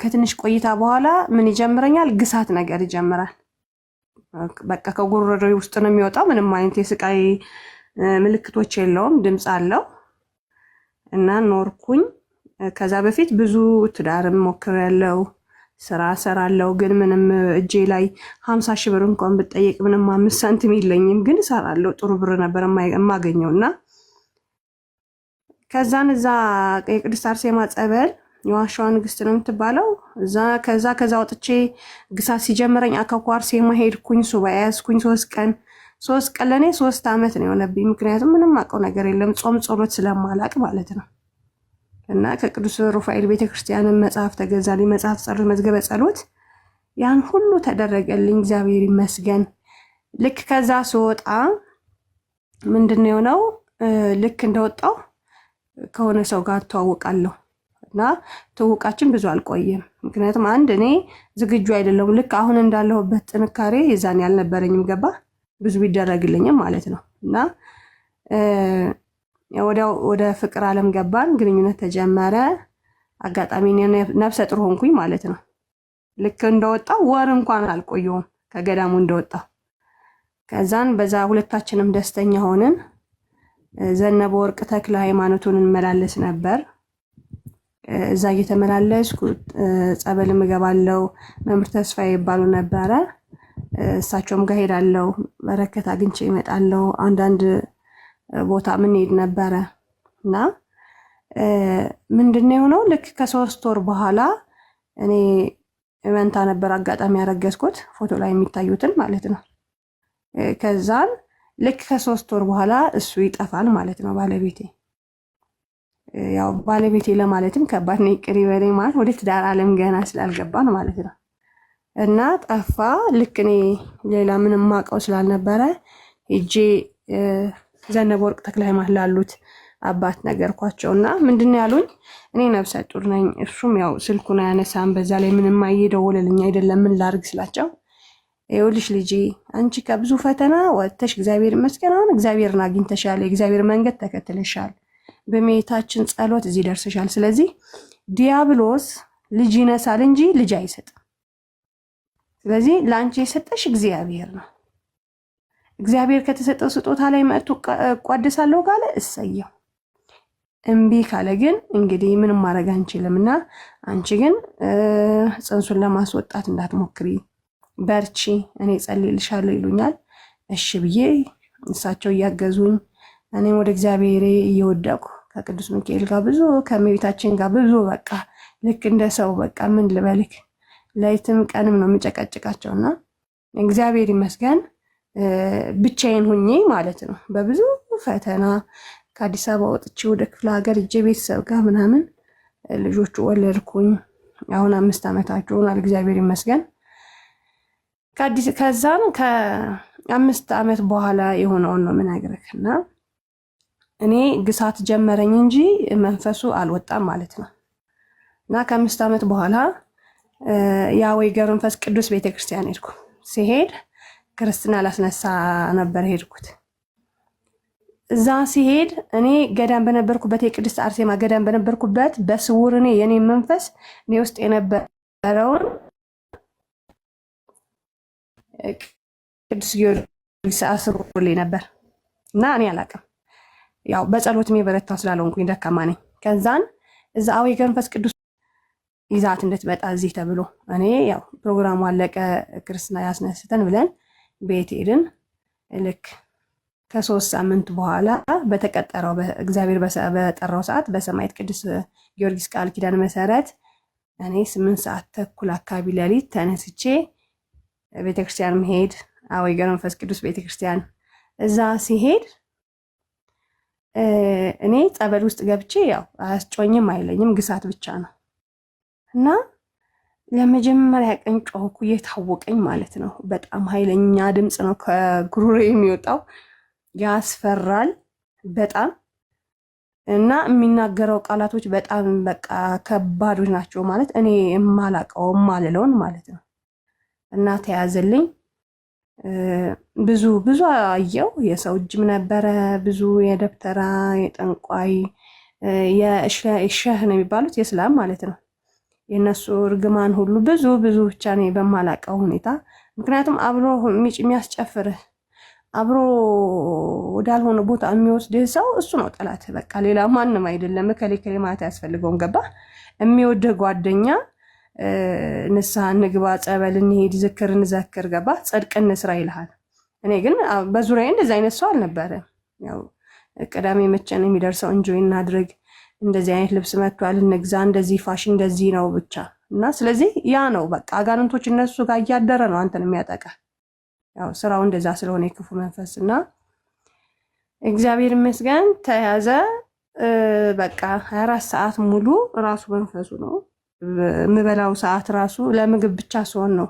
ከትንሽ ቆይታ በኋላ ምን ይጀምረኛል? ግሳት ነገር ይጀምራል። በቃ ከጉሮሮ ውስጥ ነው የሚወጣው። ምንም አይነት የስቃይ ምልክቶች የለውም፣ ድምፅ አለው። እና ኖርኩኝ። ከዛ በፊት ብዙ ትዳርም ሞክሬያለሁ፣ ስራ እሰራለሁ። ግን ምንም እጄ ላይ 50 ሺህ ብር እንኳን ብጠየቅ ምንም 5 ሳንቲም የለኝም። ግን እሰራለሁ፣ ጥሩ ብር ነበር የማገኘው። እና ከዛን እዛ የቅድስት አርሴማ ጸበል የዋሻዋ ንግስት ነው የምትባለው። ከዛ ወጥቼ ግሳት ሲጀምረኝ አካኳ አርሴማ ሄድኩኝ። ሱባኤ ያዝኩኝ 3 ቀን ለእኔ 3 ዓመት ነው የሆነብኝ። ምክንያቱም ምንም አውቀው ነገር የለም፣ ጾም ጸሎት ስለማላቅ ማለት ነው። እና ከቅዱስ ሩፋኤል ቤተክርስቲያንን መጽሐፍ ተገዛልኝ፣ መጽሐፍ ጸሎት፣ መዝገበ ጸሎት፣ ያን ሁሉ ተደረገልኝ። እግዚአብሔር ይመስገን። ልክ ከዛ ስወጣ ምንድነው የሆነው? ልክ እንደወጣው ከሆነ ሰው ጋር ተዋውቃለሁ እና ትውውቃችን ብዙ አልቆየም። ምክንያቱም አንድ እኔ ዝግጁ አይደለሁም። ልክ አሁን እንዳለሁበት ጥንካሬ የዛን ያልነበረኝም ገባ ብዙ ቢደረግልኝም ማለት ነው። እና ወዲያው ወደ ፍቅር ዓለም ገባን፣ ግንኙነት ተጀመረ። አጋጣሚ ነፍሰ ጡር ሆንኩኝ ማለት ነው። ልክ እንደወጣው ወር እንኳን አልቆየውም ከገዳሙ እንደወጣው። ከዛን በዛ ሁለታችንም ደስተኛ ሆንን። ዘነበ ወርቅ ተክለ ሃይማኖቱን እንመላለስ ነበር። እዛ እየተመላለስኩ ጸበልም እገባለሁ። መምህር ተስፋዬ ይባሉ ነበረ። እሳቸውም ጋር ሄዳለሁ፣ በረከት አግኝቼ እመጣለሁ። አንዳንድ ቦታ ምን ሄድ ነበረ እና ምንድነው የሆነው? ልክ ከ3 ወር በኋላ እኔ መንታ ነበር አጋጣሚ ያረገዝኩት፣ ፎቶ ላይ የሚታዩትን ማለት ነው። ከዛን ልክ ከ3 ወር በኋላ እሱ ይጠፋል ማለት ነው ባለቤቴ። ያው ባለቤቴ ለማለትም ከባድ ነው፣ ይቅር ይበለኝ ማለት ወደ ትዳር ዓለም ገና ስላልገባን ማለት ነው። እና ጠፋ። ልክ እኔ ሌላ ምንም ማውቀው ስላልነበረ ሄጄ ዘነበ ወርቅ ተክለ ሃይማኖት ላሉት አባት ነገርኳቸውና ምንድነው ያሉኝ? እኔ ነፍሰ ጡር ነኝ። እሱም ያው ስልኩን አያነሳም፣ በዛ ላይ ምንም እየደወለልኝ አይደለም፣ ምን ላድርግ ስላቸው ይኸውልሽ ልጄ አንቺ ከብዙ ፈተና ወጥተሽ እግዚአብሔር ይመስገን አሁን እግዚአብሔርን አግኝተሻል፣ የእግዚአብሔር መንገድ ተከትለሻል፣ በሜታችን ጸሎት እዚህ ደርሰሻል። ስለዚህ ዲያብሎስ ልጅ ይነሳል እንጂ ልጅ አይሰጥም። ስለዚህ ለአንቺ የሰጠሽ እግዚአብሔር ነው። እግዚአብሔር ከተሰጠው ስጦታ ላይ መጥቶ እቋደሳለሁ ካለ እሰየው፣ እምቢ ካለ ግን እንግዲህ ምንም ማድረግ አንችልምና አንቺ ግን ጽንሱን ለማስወጣት እንዳትሞክሪ፣ በርቺ፣ እኔ ጸልይልሻለሁ ይሉኛል። እሺ ብዬ እሳቸው እያገዙኝ እኔም ወደ እግዚአብሔር እየወደቁ ከቅዱስ ሚካኤል ጋር ብዙ ከእመቤታችን ጋር ብዙ በቃ ልክ እንደ ሰው በቃ ምን ልበልክ ሌሊትም ቀንም ነው የምጨቀጭቃቸውና እግዚአብሔር ይመስገን ብቻዬን ሁኜ ማለት ነው በብዙ ፈተና ከአዲስ አበባ ወጥቼ ወደ ክፍለ ሀገር እጄ ቤተሰብ ጋር ምናምን ልጆቹ ወለድኩኝ። አሁን 5 ዓመታቸው ሆኗል እግዚአብሔር ይመስገን። ከዛም ከ5 ዓመት በኋላ የሆነውን ነው የምነግርህና እኔ ግሳት ጀመረኝ እንጂ መንፈሱ አልወጣም ማለት ነው። እና ከ5 ዓመት በኋላ ያዌ ገብረ መንፈስ ቅዱስ ቤተክርስቲያን ሄድኩ። ሲሄድ ክርስትና ላስነሳ ነበር ሄድኩት። እዛ ሲሄድ እኔ ገዳም በነበርኩበት የቅድስት አርሴማ ገዳም በነበርኩበት በስውር እኔ የኔ መንፈስ እኔ ውስጥ የነበረውን ቅዱስ ጊዮርጊስ አስሮልኝ ነበር እና እኔ አላውቅም። ያው በጸሎት የበረታው ስላልሆንኩኝ ደካማ ነኝ። ከዛን እዛ አዌ ገብረ መንፈስ ቅዱስ ይዛት እንድትመጣ እዚህ ተብሎ እኔ ያው ፕሮግራሙ አለቀ ክርስትና ያስነስተን ብለን ቤት ሄድን። ልክ ከ3 ሳምንት በኋላ በተቀጠረው እግዚአብሔር በጠራው ሰዓት በሰማዕት ቅዱስ ጊዮርጊስ ቃል ኪዳን መሰረት እኔ 8 ሰዓት ተኩል አካባቢ ሌሊት ተነስቼ ቤተክርስቲያን መሄድ አዌ ገብረ መንፈስ ቅዱስ ቤተክርስቲያን እዛ ሲሄድ እኔ ጸበል ውስጥ ገብቼ ያው አያስጮኝም አይለኝም ግሳት ብቻ ነው እና ለመጀመሪያ ቀን ጮህኩ እየታወቀኝ ማለት ነው። በጣም ኃይለኛ ድምፅ ነው ከጉሮሮ የሚወጣው ያስፈራል በጣም እና የሚናገረው ቃላቶች በጣም በቃ ከባዶች ናቸው ማለት እኔ የማላውቀው የማልለውን ማለት ነው። እና ተያዘልኝ ብዙ አየው። የሰው እጅም ነበረ ብዙ የደብተራ የጠንቋይ የሸህ ነው የሚባሉት የእስላም ማለት ነው የነሱ እርግማን ሁሉ ብዙ ብቻ ነው በማላውቀው ሁኔታ። ምክንያቱም አብሮ የሚያስጨፍርህ አብሮ ወዳልሆነ ቦታ የሚወስድህ ሰው እሱ ነው ጠላት። በቃ ሌላ ማንም አይደለም። ከሌ ማለት ያስፈልገውን ገባ የሚወድህ ጓደኛ ንስሐ እንግባ፣ ጸበል እንሄድ፣ ዝክር እንዘክር፣ ገባ ጽድቅ እንስራ ይልሃል። እኔ ግን በዙሪያዬ እንደዚህ አይነት ሰው አልነበረም። ያው ቅዳሜ መቼን የሚደርሰው እንጆይ እናድርግ፣ እንደዚህ አይነት ልብስ መጥቷል እንግዛ፣ እንደዚህ ፋሽን እንደዚህ ነው ብቻ እና ስለዚህ ያ ነው በቃ አጋንንቶች እነሱ ጋር እያደረ ነው አንተን የሚያጠቃ። ያው ስራው እንደዛ ስለሆነ የክፉ መንፈስ እና እግዚአብሔር ይመስገን ተያዘ። በቃ 24 ሰዓት ሙሉ ራሱ መንፈሱ ነው የምበላው ሰዓት ራሱ ለምግብ ብቻ ሲሆን ነው።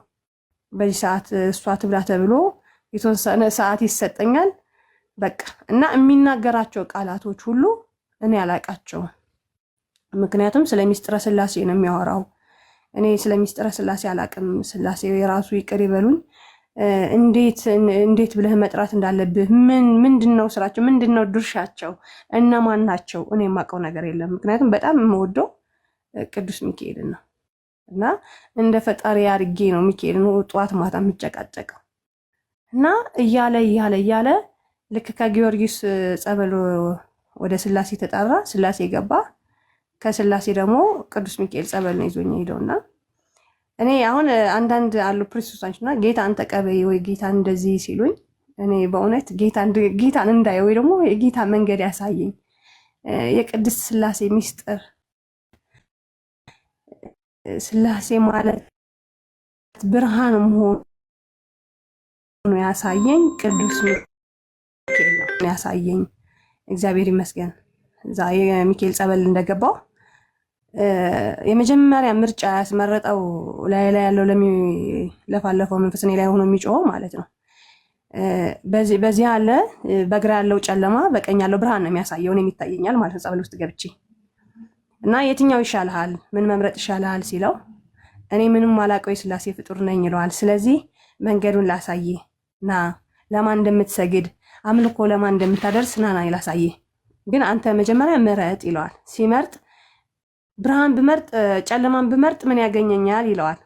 በዚህ ሰዓት እሷ ትብላ ተብሎ የተወሰነ ሰዓት ይሰጠኛል በቃ እና የሚናገራቸው ቃላቶች ሁሉ እኔ አላውቃቸውም። ምክንያቱም ስለ ሚስጥረ ስላሴ ነው የሚያወራው። እኔ ስለ ሚስጥረ ስላሴ አላውቅም። ስላሴ የራሱ ይቅር ይበሉኝ። እንዴት ብለህ መጥራት እንዳለብህ ምንድነው ስራቸው፣ ምንድነው ድርሻቸው፣ እነማን ናቸው እኔ የማውቀው ነገር የለም። ምክንያቱም በጣም የምወደው ቅዱስ ሚካኤልን ነው እና እንደ ፈጣሪ አድርጌ ነው ሚካኤልን ጠዋት ማታ የምጨቃጨቀው እና እያለ ልክ ከጊዮርጊስ ጸበል ወደ ስላሴ ተጣራ። ስላሴ ገባ። ከስላሴ ደግሞ ቅዱስ ሚካኤል ጸበል ነው ይዞኝ ሄደውና እኔ አሁን አንዳንድ አሉ ፕሪስቶሳንችና ጌታን ተቀበይ ወይ ጌታን እንደዚህ ሲሉኝ እኔ በእውነት ጌታን እንዳየው ወይ ደግሞ የጌታ መንገድ ያሳየኝ የቅድስት ሥላሴ ሚስጥር ሥላሴ ማለት ብርሃን መሆኑ ያሳየኝ ቅዱስ ሚካኤል ነው ያሳየኝ። እግዚአብሔር ይመስገን እዛ የሚካኤል ጸበል እንደገባው የመጀመሪያ ምርጫ ያስመረጠው ላይ ያለው ለፋለፈው መንፈስ እኔ ላይ ሆኖ የሚጮኸው ማለት ነው። በዚህ ያለ በግራ ያለው ጨለማ በቀኝ ያለው ብርሃን ነው የሚያሳየው እኔም ይታየኛል ማለት ነው። ጸበል ውስጥ ገብቼ እና የትኛው ይሻልሃል ምን መምረጥ ይሻልሃል ሲለው እኔ ምንም አላውቀው የሥላሴ ፍጡር ነኝ ይለዋል። ስለዚህ መንገዱን ላሳየ ና ለማን እንደምትሰግድ አምልኮ ለማን እንደምታደርስ ና ላሳየ፣ ግን አንተ መጀመሪያ ምረጥ ይለዋል። ሲመርጥ ብርሃን ብመርጥ ጨለማን ብመርጥ ምን ያገኘኛል ይለዋል።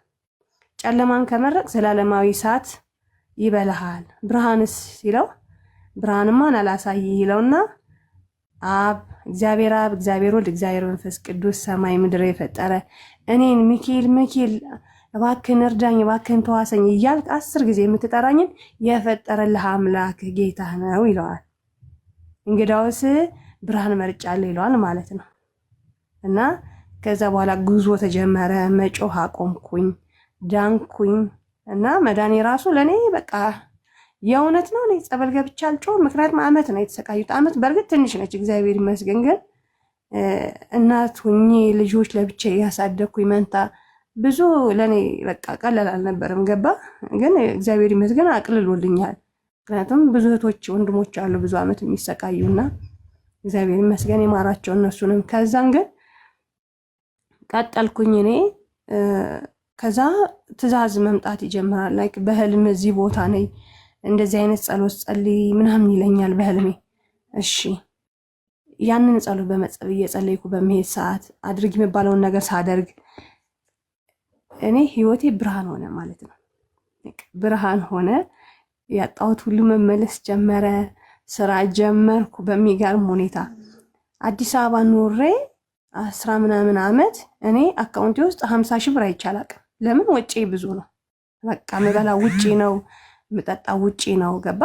ጨለማን ከመረጥ ዘላለማዊ እሳት ይበላሃል። ብርሃንስ ሲለው ብርሃንማ አላሳይ ይለውና እግዚአብሔር አብ፣ እግዚአብሔር ወልድ፣ እግዚአብሔር መንፈስ ቅዱስ ሰማይ ምድር የፈጠረ እኔን ሚካኤል እባክህን እርዳኝ እባክህን ተዋሰኝ እያልክ 10 ጊዜ የምትጠራኝን የፈጠረልህ አምላክ ጌታ ነው ይለዋል። እንግዳውስ ብርሃን መርጫለሁ ይለዋል ማለት ነው። እና ከዛ በኋላ ጉዞ ተጀመረ። መጮህ አቆምኩኝ፣ ዳንኩኝ። እና መዳኔ ራሱ ለኔ በቃ የእውነት ነው። እኔ ጸበል ገብቼ አልጮህም፣ ምክንያቱም ዓመት ነው የተሰቃዩት። ዓመት በእርግጥ ትንሽ ነች፣ እግዚአብሔር ይመስገን። ግን እናት ሁኜ ልጆች ለብቻ ያሳደግኩኝ መንታ ብዙ ለኔ በቃ ቀላል አልነበረም። ገባ ግን እግዚአብሔር ይመስገን አቅልሎልኛል። ምክንያቱም ብዙ እህቶች ወንድሞች አሉ ብዙ ዓመት የሚሰቃዩና እግዚአብሔር ይመስገን የማራቸው እነሱንም። ከዛን ግን ቀጠልኩኝ እኔ። ከዛ ትእዛዝ መምጣት ይጀምራል። ላይክ በህልም እዚህ ቦታ ነኝ እንደዚህ አይነት ጸሎት ጸልይ ምናምን ይለኛል በህልሜ። እሺ ያንን ጸሎት እየጸለይኩ በመሄድ ሰዓት አድርግ የሚባለውን ነገር ሳደርግ እኔ ህይወቴ ብርሃን ሆነ ማለት ነው። ብርሃን ሆነ። ያጣሁት ሁሉ መመለስ ጀመረ። ስራ ጀመርኩ በሚገርም ሁኔታ። አዲስ አበባ ኖሬ 10 ምናምን ዓመት እኔ አካውንቴ ውስጥ 50 ሺህ ብር አይቻላቅም። ለምን? ወጪ ብዙ ነው። በቃ መበላ ውጪ ነው፣ መጠጣ ውጪ ነው። ገባ?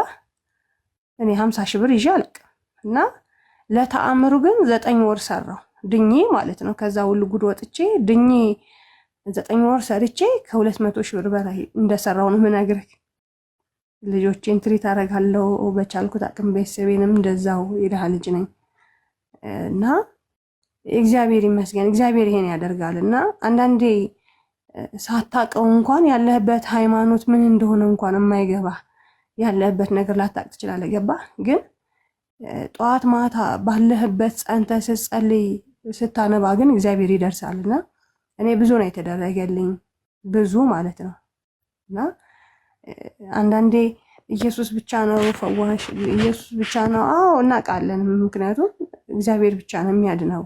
እኔ 50 ሺህ ብር ይዤ አልቅም። እና ለተአምሩ ግን 9 ወር ሰራው ድኜ ማለት ነው። ከዛ ሁሉ ጉድ ወጥቼ ድኜ 9 ወር ሰርቼ ከ200 ሺህ ብር በላይ እንደሰራው ነው የምነግርህ። ልጆቼን ትሪት አደርጋለሁ በቻልኩት አቅም፣ ቤተሰቤንም እንደዛው። የድሃ ልጅ ነኝ እና እግዚአብሔር ይመስገን እግዚአብሔር ይሄን ያደርጋል። እና አንዳንዴ ሳታውቀው እንኳን ያለህበት ሃይማኖት ምን እንደሆነ እንኳን የማይገባ ያለህበት ነገር ላታውቅ ትችላለህ። ገባ? ግን ጠዋት ማታ ባለህበት ጸንተህ ስትጸልይ ስታነባ ግን እግዚአብሔር ይደርሳልና እኔ ብዙ ነው የተደረገልኝ፣ ብዙ ማለት ነው። እና አንዳንዴ ኢየሱስ ብቻ ነው ፈዋሽ፣ ኢየሱስ ብቻ ነው። አዎ እናውቃለን፣ ምክንያቱም እግዚአብሔር ብቻ ነው የሚያድነው።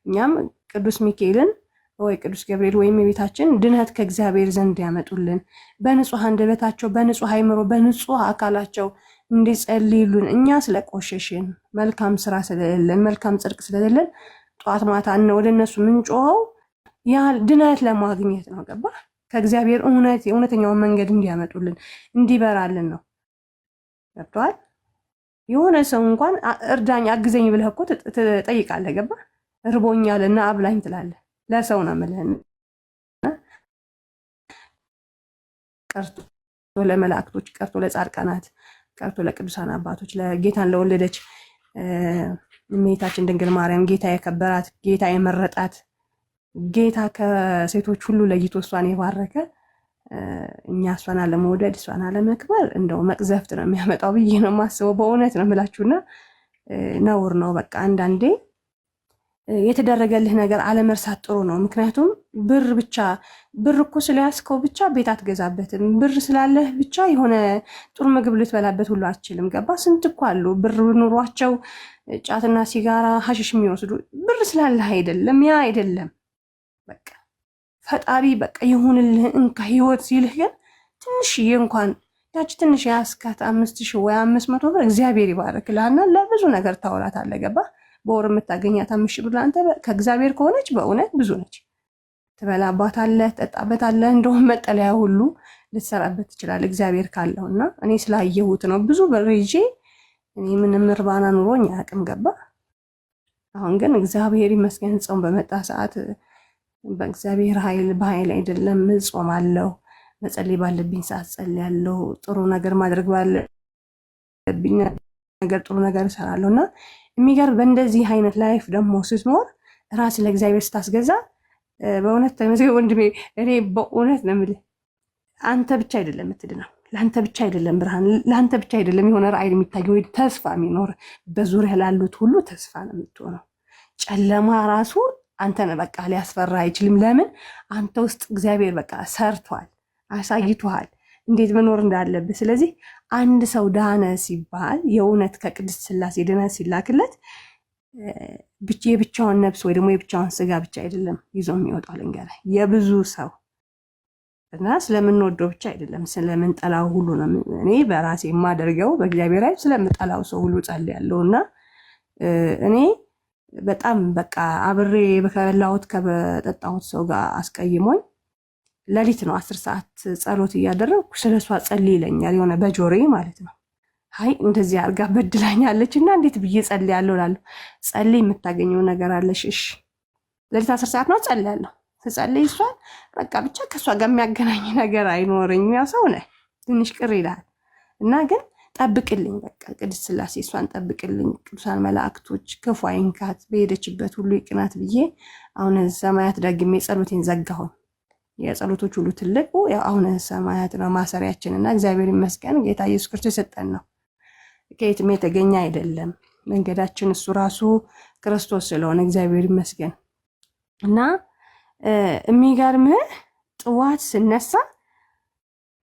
እኛም ቅዱስ ሚካኤልን ወይ ቅዱስ ገብርኤል ወይም የቤታችን ድነት ከእግዚአብሔር ዘንድ ያመጡልን በንጹህ አንደበታቸው በንጹህ አይምሮ በንጹህ አካላቸው እንዲጸልዩልን። እኛ ስለቆሸሽን መልካም ስራ ስለሌለን መልካም ጽድቅ ስለሌለን ጧት ማታ ወደ እነሱ ምንጮኸው ያ ድነት ለማግኘት ነው። ገባ? ከእግዚአብሔር እውነተኛውን መንገድ እንዲያመጡልን እንዲበራልን ነው። ገብቶሃል? የሆነ ሰው እንኳን እርዳኝ አግዘኝ ብለህ እኮ ትጠይቃለህ። ገባ? እርቦኛልና አብላኝ ትላለህ። ለሰው ነው የምልህ። ቀርቶ ለመላእክቶች፣ ቀርቶ ለጻድቃናት፣ ቀርቶ ለቅዱሳን አባቶች፣ ለጌታን ለወለደች እመቤታችን ድንግል ማርያም፣ ጌታ የከበራት፣ ጌታ የመረጣት፣ ጌታ ከሴቶች ሁሉ ለይቶ እሷን የባረከ፣ እኛ እሷን አለመውደድ እሷን አለመክበር እንደው መቅዘፍት ነው የሚያመጣው ብዬ ነው የማስበው። በእውነት ነው የምላችሁና ነውር ነው። በቃ አንዳንዴ የተደረገልህ ነገር አለመርሳት ጥሩ ነው። ምክንያቱም ብር እኮ ስለያዝከው ብቻ ቤት አትገዛበትም። ብር ስላለህ ብቻ የሆነ ጥሩ ምግብ ልትበላበት ሁሉ አትችልም። ገባ? ስንት እኮ አሉ ብር ኑሯቸው ጫትና ሲጋራ ሀሽሽ የሚወስዱ። ብር ስላለህ አይደለም፣ ያ አይደለም። በቃ ፈጣሪ በቃ ይሁንልህ እንካ ህይወት ሲልህ ግን ትንሽዬ እንኳን ያቺ ትንሽ ያስካት 5000 ወይ 500 ብር እግዚአብሔር ይባርክልሃና ለብዙ ነገር ታውላታለህ። ገባ? በወር የምታገኛት 5000 ብር አንተ ከእግዚአብሔር ከሆነች በእውነት ብዙ ነች። ትበላባታለህ፣ ትጠጣበታለህ፣ እንደውም መጠለያ ሁሉ ልትሰራበት ትችላለህ እግዚአብሔር ካለውና እኔ ስላየሁት ነው። ብዙ ብር ይዤ እኔ ምንም እርባና ኑሮኝ አያውቅም። ገባ? አሁን ግን እግዚአብሔር ይመስገን ጾም በመጣ ሰዓት በእግዚአብሔር ኃይል በኃይል አይደለም ጾማለሁ። መጸለይ ባለብኝ ሰዓት ጸልያለሁ። ጥሩ ነገር ማድረግ ባለብኝ ነገር ጥሩ ነገር እሰራለሁ። እና የሚገርም በእንደዚህ አይነት ላይፍ ደግሞ ስትኖር ራስ ለእግዚአብሔር ስታስገዛ በእውነት ተመስገን ወንድሜ። እኔ በእውነት ነው የምልህ አንተ ብቻ አይደለም የምትድነው፣ ለአንተ ብቻ አይደለም ብርሃን፣ ለአንተ ብቻ አይደለም የሆነ ራዕይ የሚታየው ወይ ተስፋ የሚኖር በዙሪያ ላሉት ሁሉ ተስፋ ነው የምትሆነው። ጨለማ ራሱ አንተን በቃ ሊያስፈራ አይችልም። ለምን? አንተ ውስጥ እግዚአብሔር በቃ ሰርቷል፣ አሳይቷል እንዴት መኖር እንዳለብህ። ስለዚህ አንድ ሰው ዳነ ሲባል የእውነት ከቅድስት ሥላሴ ድነት ሲላክለት የብቻውን ነፍስ ወይ ደግሞ የብቻውን ስጋ ብቻ አይደለም ይዞ የሚወጣው ልንገርህ፣ የብዙ ሰው እና ስለምንወደው ብቻ አይደለም ስለምንጠላው ሁሉ ነው። እኔ በራሴ የማደርገው በእግዚአብሔር ላይ ስለምጠላው ሰው ሁሉ ጸልያለሁ። እና እኔ በጣም በቃ አብሬ ከበላሁት ከበጠጣሁት ሰው ጋር አስቀይሞኝ ሌሊት ነው 10 ሰዓት ጸሎት እያደረግኩ ስለሷ ጸልይ ይለኛል፣ የሆነ በጆሬ ማለት ነው። አይ እንደዚህ አርጋ በድላኛለች እና እንዴት ብዬ ጸልያለሁ እላለሁ። ጸልይ የምታገኘው ነገር አለሽ። እሺ ሌሊት 10 ሰዓት ነው ጸልያለሁ። ስጸልይ እሷን በቃ ብቻ ከእሷ ጋር የሚያገናኝ ነገር አይኖረኝም። ያው ሰው ነህ ትንሽ ቅር ይላል እና ግን ጠብቅልኝ በቃ ቅድስት ሥላሴ እሷን ጠብቅልኝ፣ ቅዱሳን መላእክቶች ክፉ አይንካት፣ በሄደችበት ሁሉ ይቅናት ብዬ አሁን ሰማያት ደግሜ ጸሎቴን ዘጋሁን። የጸሎቶች ሁሉ ትልቁ ያው አሁን ሰማያት ነው ማሰሪያችን እና እግዚአብሔር ይመስገን ጌታ ኢየሱስ ክርስቶስ የሰጠን ነው፣ ከየትም የተገኘ አይደለም። መንገዳችን እሱ ራሱ ክርስቶስ ስለሆነ እግዚአብሔር ይመስገን። እና የሚገርምህ ጥዋት ስነሳ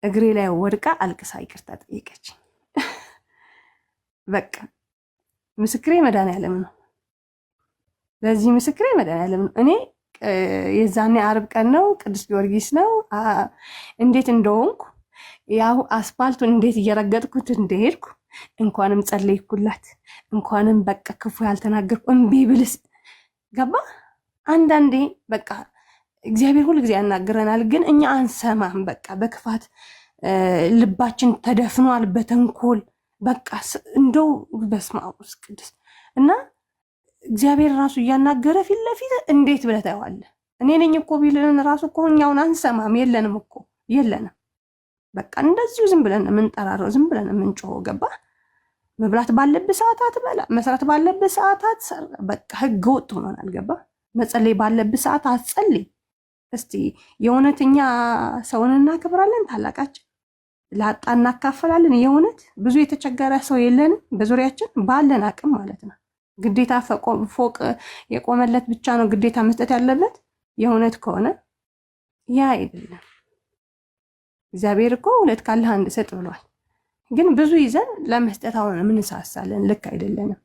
እግሬ ላይ ወድቃ አልቅሳ ይቅርታ ጠየቀች። በቃ ምስክሬ መድኃኒዓለም ነው። ለዚህ ምስክሬ መድኃኒዓለም ነው። እኔ የዛኔ ዓርብ ቀን ነው፣ ቅዱስ ጊዮርጊስ ነው። እንዴት እንደሆንኩ ያው አስፋልቱን እንዴት እየረገጥኩት እንደሄድኩ እንኳንም ጸለይኩላት፣ እንኳንም በቃ ክፉ ያልተናገርኩ እምቢ ብልስ ገባ። አንዳንዴ በቃ እግዚአብሔር ሁሉ ጊዜ ያናግረናል፣ ግን እኛ አንሰማም። በቃ በክፋት ልባችን ተደፍኗል፣ በተንኮል በቃ እንደው በስመ አብ ወወልድ ቅዱስ እና እግዚአብሔር ራሱ እያናገረ ፊት ለፊት እንዴት ብለህ ታየዋለህ? እኔ ነኝ እኮ ቢልን ራሱ እኮ እኛውን አንሰማም። የለንም እኮ የለንም። በቃ እንደዚሁ ዝም ብለን የምንጠራረው፣ ዝም ብለን የምንጮኸው ገባ። መብላት ባለብህ ሰዓታት በላ፣ መስራት ባለብህ ሰዓታት በቃ ህገ ወጥ ሆኖናል ገባ። መጸለይ ባለብህ ሰዓት አትጸልይ። እስቲ የእውነተኛ ሰውን እናከብራለን፣ ታላቃችን ላጣ እናካፈላለን። የእውነት ብዙ የተቸገረ ሰው የለንም በዙሪያችን ባለን አቅም ማለት ነው። ግዴታ ፎቅ የቆመለት ብቻ ነው ግዴታ መስጠት ያለበት። የእውነት ከሆነ ያ አይደለም። እግዚአብሔር እኮ ሁለት ካለህ አንድ ስጥ ብሏል። ግን ብዙ ይዘን ለመስጠት አሁን የምንሳሳለን፣ ልክ አይደለንም።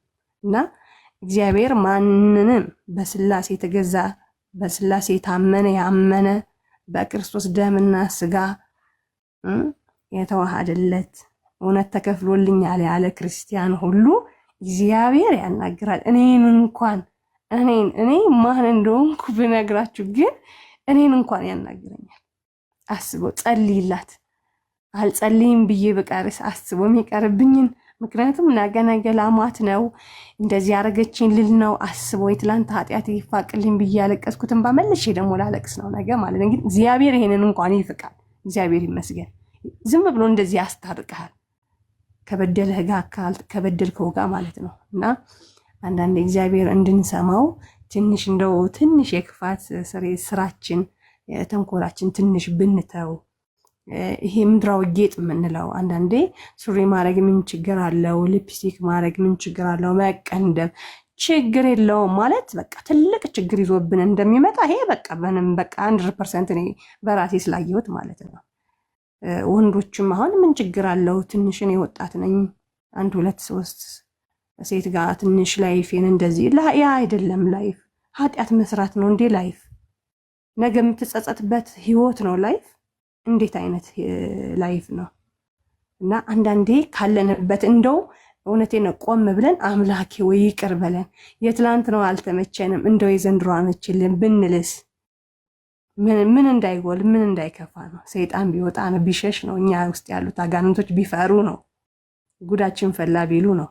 እና እግዚአብሔር ማንንም በስላሴ የተገዛ በስላሴ የታመነ ያመነ በክርስቶስ ደምና ስጋ የተዋሃደለት እውነት ተከፍሎልኛል ያለ ክርስቲያን ሁሉ እግዚአብሔር ያናግራል። እኔን እንኳን እኔ ማን እንደሆንኩ ብነግራችሁ ግን እኔን እንኳን ያናግረኛል። አስቦ ጸልይላት። አልጸልይም ብዬ በቃርስ አስቦ የሚቀርብኝን ምክንያቱም ነገ ላማት ነው እንደዚህ ያረገችኝ ልል ነው አስቦ የትላንት ኃጢአት ይፋቅልኝ ብዬ ያለቀስኩትን ባመልሼ ደግሞ ላለቅስ ነው ነገ ማለት ነው። ግን እግዚአብሔር ይሄንን እንኳን ይፍቃል። እግዚአብሔር ይመስገን። ዝም ብሎ እንደዚህ ያስታርቃል ከበደለህ ጋር ከበደልከው ጋር ማለት ነው። እና አንዳንድ እግዚአብሔር እንድንሰማው ትንሽ የክፋት ስራችን ተንኮላችን ትንሽ ብንተው፣ ይሄ ምድራዊ ጌጥ የምንለው አንዳንዴ ሱሪ ማድረግ ምን ችግር አለው? ሊፕስቲክ ማድረግ ምን ችግር አለው? መቀንደብ ችግር የለውም ማለት በቃ ትልቅ ችግር ይዞብን እንደሚመጣ ይሄ በቃ 100% እኔ በራሴ ስላየሁት ማለት ነው። ወንዶችም አሁን ምን ችግር አለው? ትንሽ እኔ ወጣት ነኝ 1 2 3 ሴት ጋር ትንሽ ላይፌን እንደዚህ ያ አይደለም። ላይፍ ኃጢአት መስራት ነው እንዴ? ላይፍ ነገ የምትጸጸትበት ህይወት ነው ላይፍ። እንዴት አይነት ላይፍ ነው? እና አንዳንዴ ካለንበት እንደው እውነቴን ነው ቆም ብለን አምላኬ ወይ ይቅር በለን፣ የትላንት ነው አልተመቸንም፣ እንደው የዘንድሮ አመችልን ብንልስ ምን እንዳይጎል ምን እንዳይከፋ ነው? ሰይጣን ቢወጣ ነው ቢሸሽ ነው? እኛ ውስጥ ያሉት አጋንንቶች ቢፈሩ ነው? ጉዳችን ፈላ ቢሉ ነው?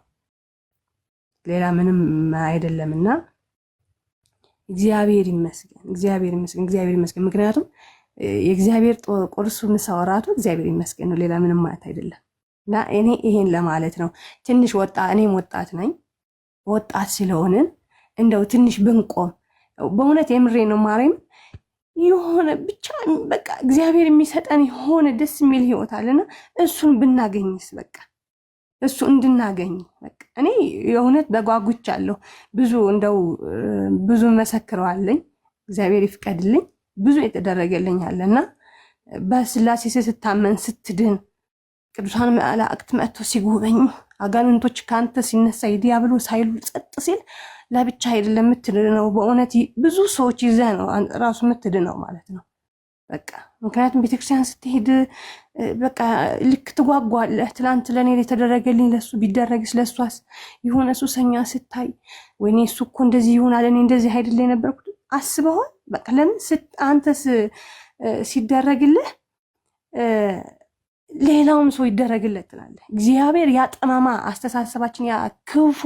ሌላ ምንም አይደለምና እግዚአብሔር ይመስገን፣ እግዚአብሔር ይመስገን፣ እግዚአብሔር ይመስገን። ምክንያቱም የእግዚአብሔር ቁርሱ ምሳው እራቱ እግዚአብሔር ይመስገን ነው፣ ሌላ ምንም ማለት አይደለም። እና እኔ ይሄን ለማለት ነው። ትንሽ እኔም ወጣት ነኝ። ወጣት ስለሆንን እንደው ትንሽ ብንቆም በእውነት የምሬ ነው ማርያም የሆነ ብቻ በቃ እግዚአብሔር የሚሰጠን የሆነ ደስ የሚል ህይወት አለና እሱን ብናገኝስ በቃ እሱ እንድናገኝ በቃ እኔ የእውነት በጓጉቻለሁ። ብዙ መሰክረዋለኝ። እግዚአብሔር ይፍቀድልኝ። ብዙ የተደረገልኝ አለና በስላሴ ስታመን ስትድን ቅዱሳን መላእክት መጥቶ ሲጎበኙ አጋንንቶች ካንተ ሲነሳ የዲያብሎስ ኃይሉ ጸጥ ሲል ለብቻ አይደለም የምትድነው። በእውነት ብዙ ሰዎች ይዘህ ነው ራሱ የምትድነው ማለት ነው በቃ። ምክንያቱም ቤተክርስቲያን ስትሄድ በቃ ልክ ትጓጓለህ። ትላንት ለእኔ የተደረገልኝ ለሱ ቢደረግ ስለሷስ የሆነ ሱሰኛ ስታይ ወይኔ እሱ እኮ እንደዚህ ይሆናል እኔ እንደዚህ አይደለ የነበርኩት አስበዋል። በቃ ለምን አንተስ ሲደረግልህ ሌላውም ሰው ይደረግለት ትላለህ። እግዚአብሔር ያጠማማ አስተሳሰባችን ያ ክፉ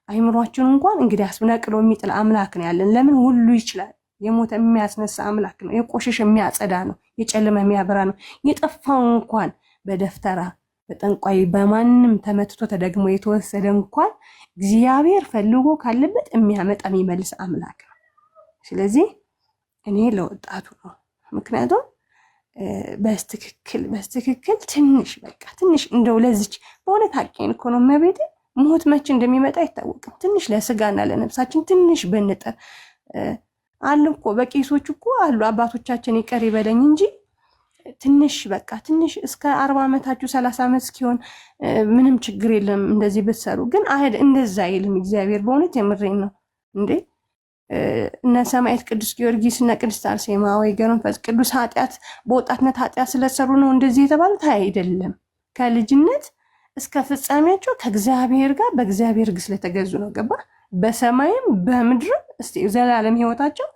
አይምሯችን እንኳን እንግዲህ አስነቅሎ የሚጥል አምላክ ነው ያለን። ለምን ሁሉ ይችላል። የሞተ የሚያስነሳ አምላክ ነው። የቆሸሸ የሚያጸዳ ነው። የጨለመ የሚያበራ ነው። የጠፋው እንኳን በደፍተራ በጠንቋይ በማንም ተመትቶ ተደግሞ የተወሰደ እንኳን እግዚአብሔር ፈልጎ ካለበት የሚያመጣ የሚመልስ አምላክ ነው። ስለዚህ እኔ ለወጣቱ ነው። ምክንያቱም በስትክክል ትንሽ በቃ ትንሽ እንደው ለዚች በእውነት ሀቄን እኮ ነው መቤት ሞት መቼ እንደሚመጣ አይታወቅም። ትንሽ ለስጋና ለነፍሳችን ትንሽ ብንጥር አሉ እኮ በቄሶች እኮ አሉ አባቶቻችን ይቀር ይበለኝ እንጂ ትንሽ በቃ ትንሽ እስከ 40 ዓመታችሁ 30 ዓመት እስኪሆን ምንም ችግር የለም እንደዚህ ብትሰሩ። ግን እንደዛ አይልም እግዚአብሔር። በእውነት የምሬን ነው እንዴ እነ ሰማዕት ቅዱስ ጊዮርጊስ እና ቅድስት አርሴማ ወይ ገረንፈስ ቅዱስ ኃጢአት በወጣትነት ኃጢአት ስለሰሩ ነው እንደዚህ የተባሉት አይደለም። ከልጅነት እስከ ፍጻሜያቸው ከእግዚአብሔር ጋር በእግዚአብሔር ሕግ ስለተገዙ ነው። ገባ? በሰማይም በምድርም እስቲ ዘላለም ህይወታቸው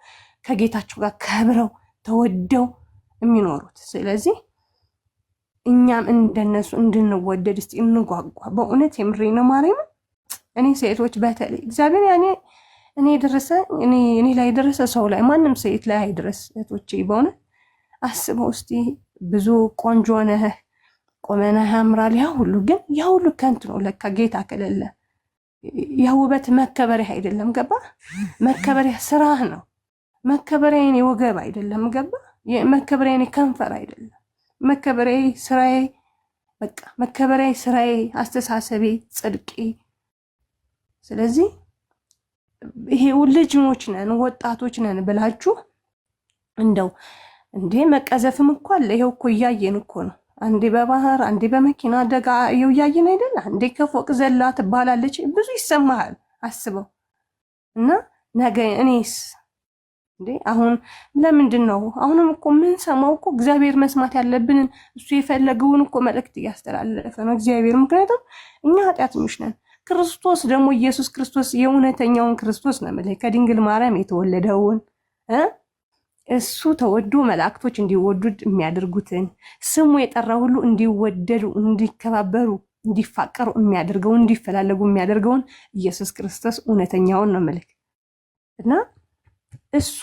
ከጌታቸው ጋር ከብረው ተወደው የሚኖሩት። ስለዚህ እኛም እንደነሱ እንድንወደድ እስቲ እንጓጓ። በእውነት የምሬ ነው ማርያም። እኔ ሴቶች በተለይ እግዚአብሔር እኔ ላይ ደረሰ ሰው ላይ ማንም ሴት ላይ አይድረስ። እህቶቼ በእውነት አስበው እስቲ ብዙ ቆንጆ ነህ ቆመነህ ያምራል ያ ሁሉ ግን ያ ሁሉ ከንቱ ነው ለካ ጌታ ከሌለ። ያ ውበት መከበሪያ አይደለም ገባ? መከበሪያ ስራህ ነው። መከበሪያ የኔ ወገብ አይደለም ገባ? መከበሪያ የኔ ከንፈር አይደለም። መከበሪያ ስራዬ በቃ መከበሪያ ስራዬ፣ አስተሳሰቤ፣ ጽድቄ። ስለዚህ ይሄ ልጆች ነን ወጣቶች ነን ብላችሁ እንደው እንዴ መቀዘፍም እኮ አለ። ይሄው እኮ እያየን እኮ ነው። አንዴ በባህር አንዴ በመኪና አደጋ እያየን አይደል? አንዴ ከፎቅ ዘላ ትባላለች። ብዙ ይሰማሃል አስበው። እና ነገ እኔስ እንዴ አሁን ለምንድን ነው አሁንም እኮ ምን ሰማው እኮ እግዚአብሔር መስማት ያለብንን እሱ የፈለገውን እኮ መልእክት እያስተላለፈ ነው እግዚአብሔር። ምክንያቱም እኛ ኃጢአተኞች ነን። ክርስቶስ ደግሞ ኢየሱስ ክርስቶስ የእውነተኛውን ክርስቶስ ነው ማለት ከድንግል ማርያም የተወለደውን እሱ ተወዶ መላእክቶች እንዲወዱት የሚያደርጉትን ስሙ የጠራ ሁሉ እንዲወደዱ፣ እንዲከባበሩ፣ እንዲፋቀሩ የሚያደርገው እንዲፈላለጉ የሚያደርገውን ኢየሱስ ክርስቶስ እውነተኛውን ነው ማለት እና እሱ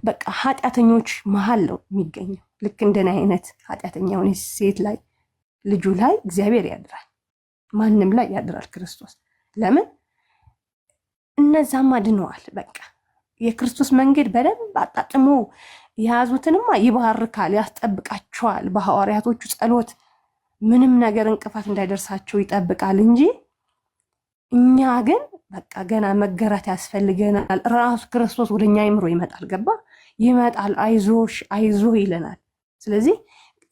በቃ ኃጢአተኞች መሃል ነው የሚገኘው። ልክ እንደኔ አይነት ኃጢአተኛውን ሴት ላይ ልጁ ላይ እግዚአብሔር ያድራል። ማንም ላይ ያድራል ክርስቶስ። ለምን እነዛማ ድነዋል። በቃ የክርስቶስ መንገድ በደንብ አጣጥሞ የያዙትንማ ይባርካል፣ ያስጠብቃቸዋል። በሐዋርያቶቹ ጸሎት ምንም ነገር እንቅፋት እንዳይደርሳቸው ይጠብቃል እንጂ እኛ ግን በቃ ገና መገራት ያስፈልገናል። ራሱ ክርስቶስ ወደኛ አይምሮ ይመጣል። ገባ? ይመጣል። አይዞሽ አይዞ ይለናል። ስለዚህ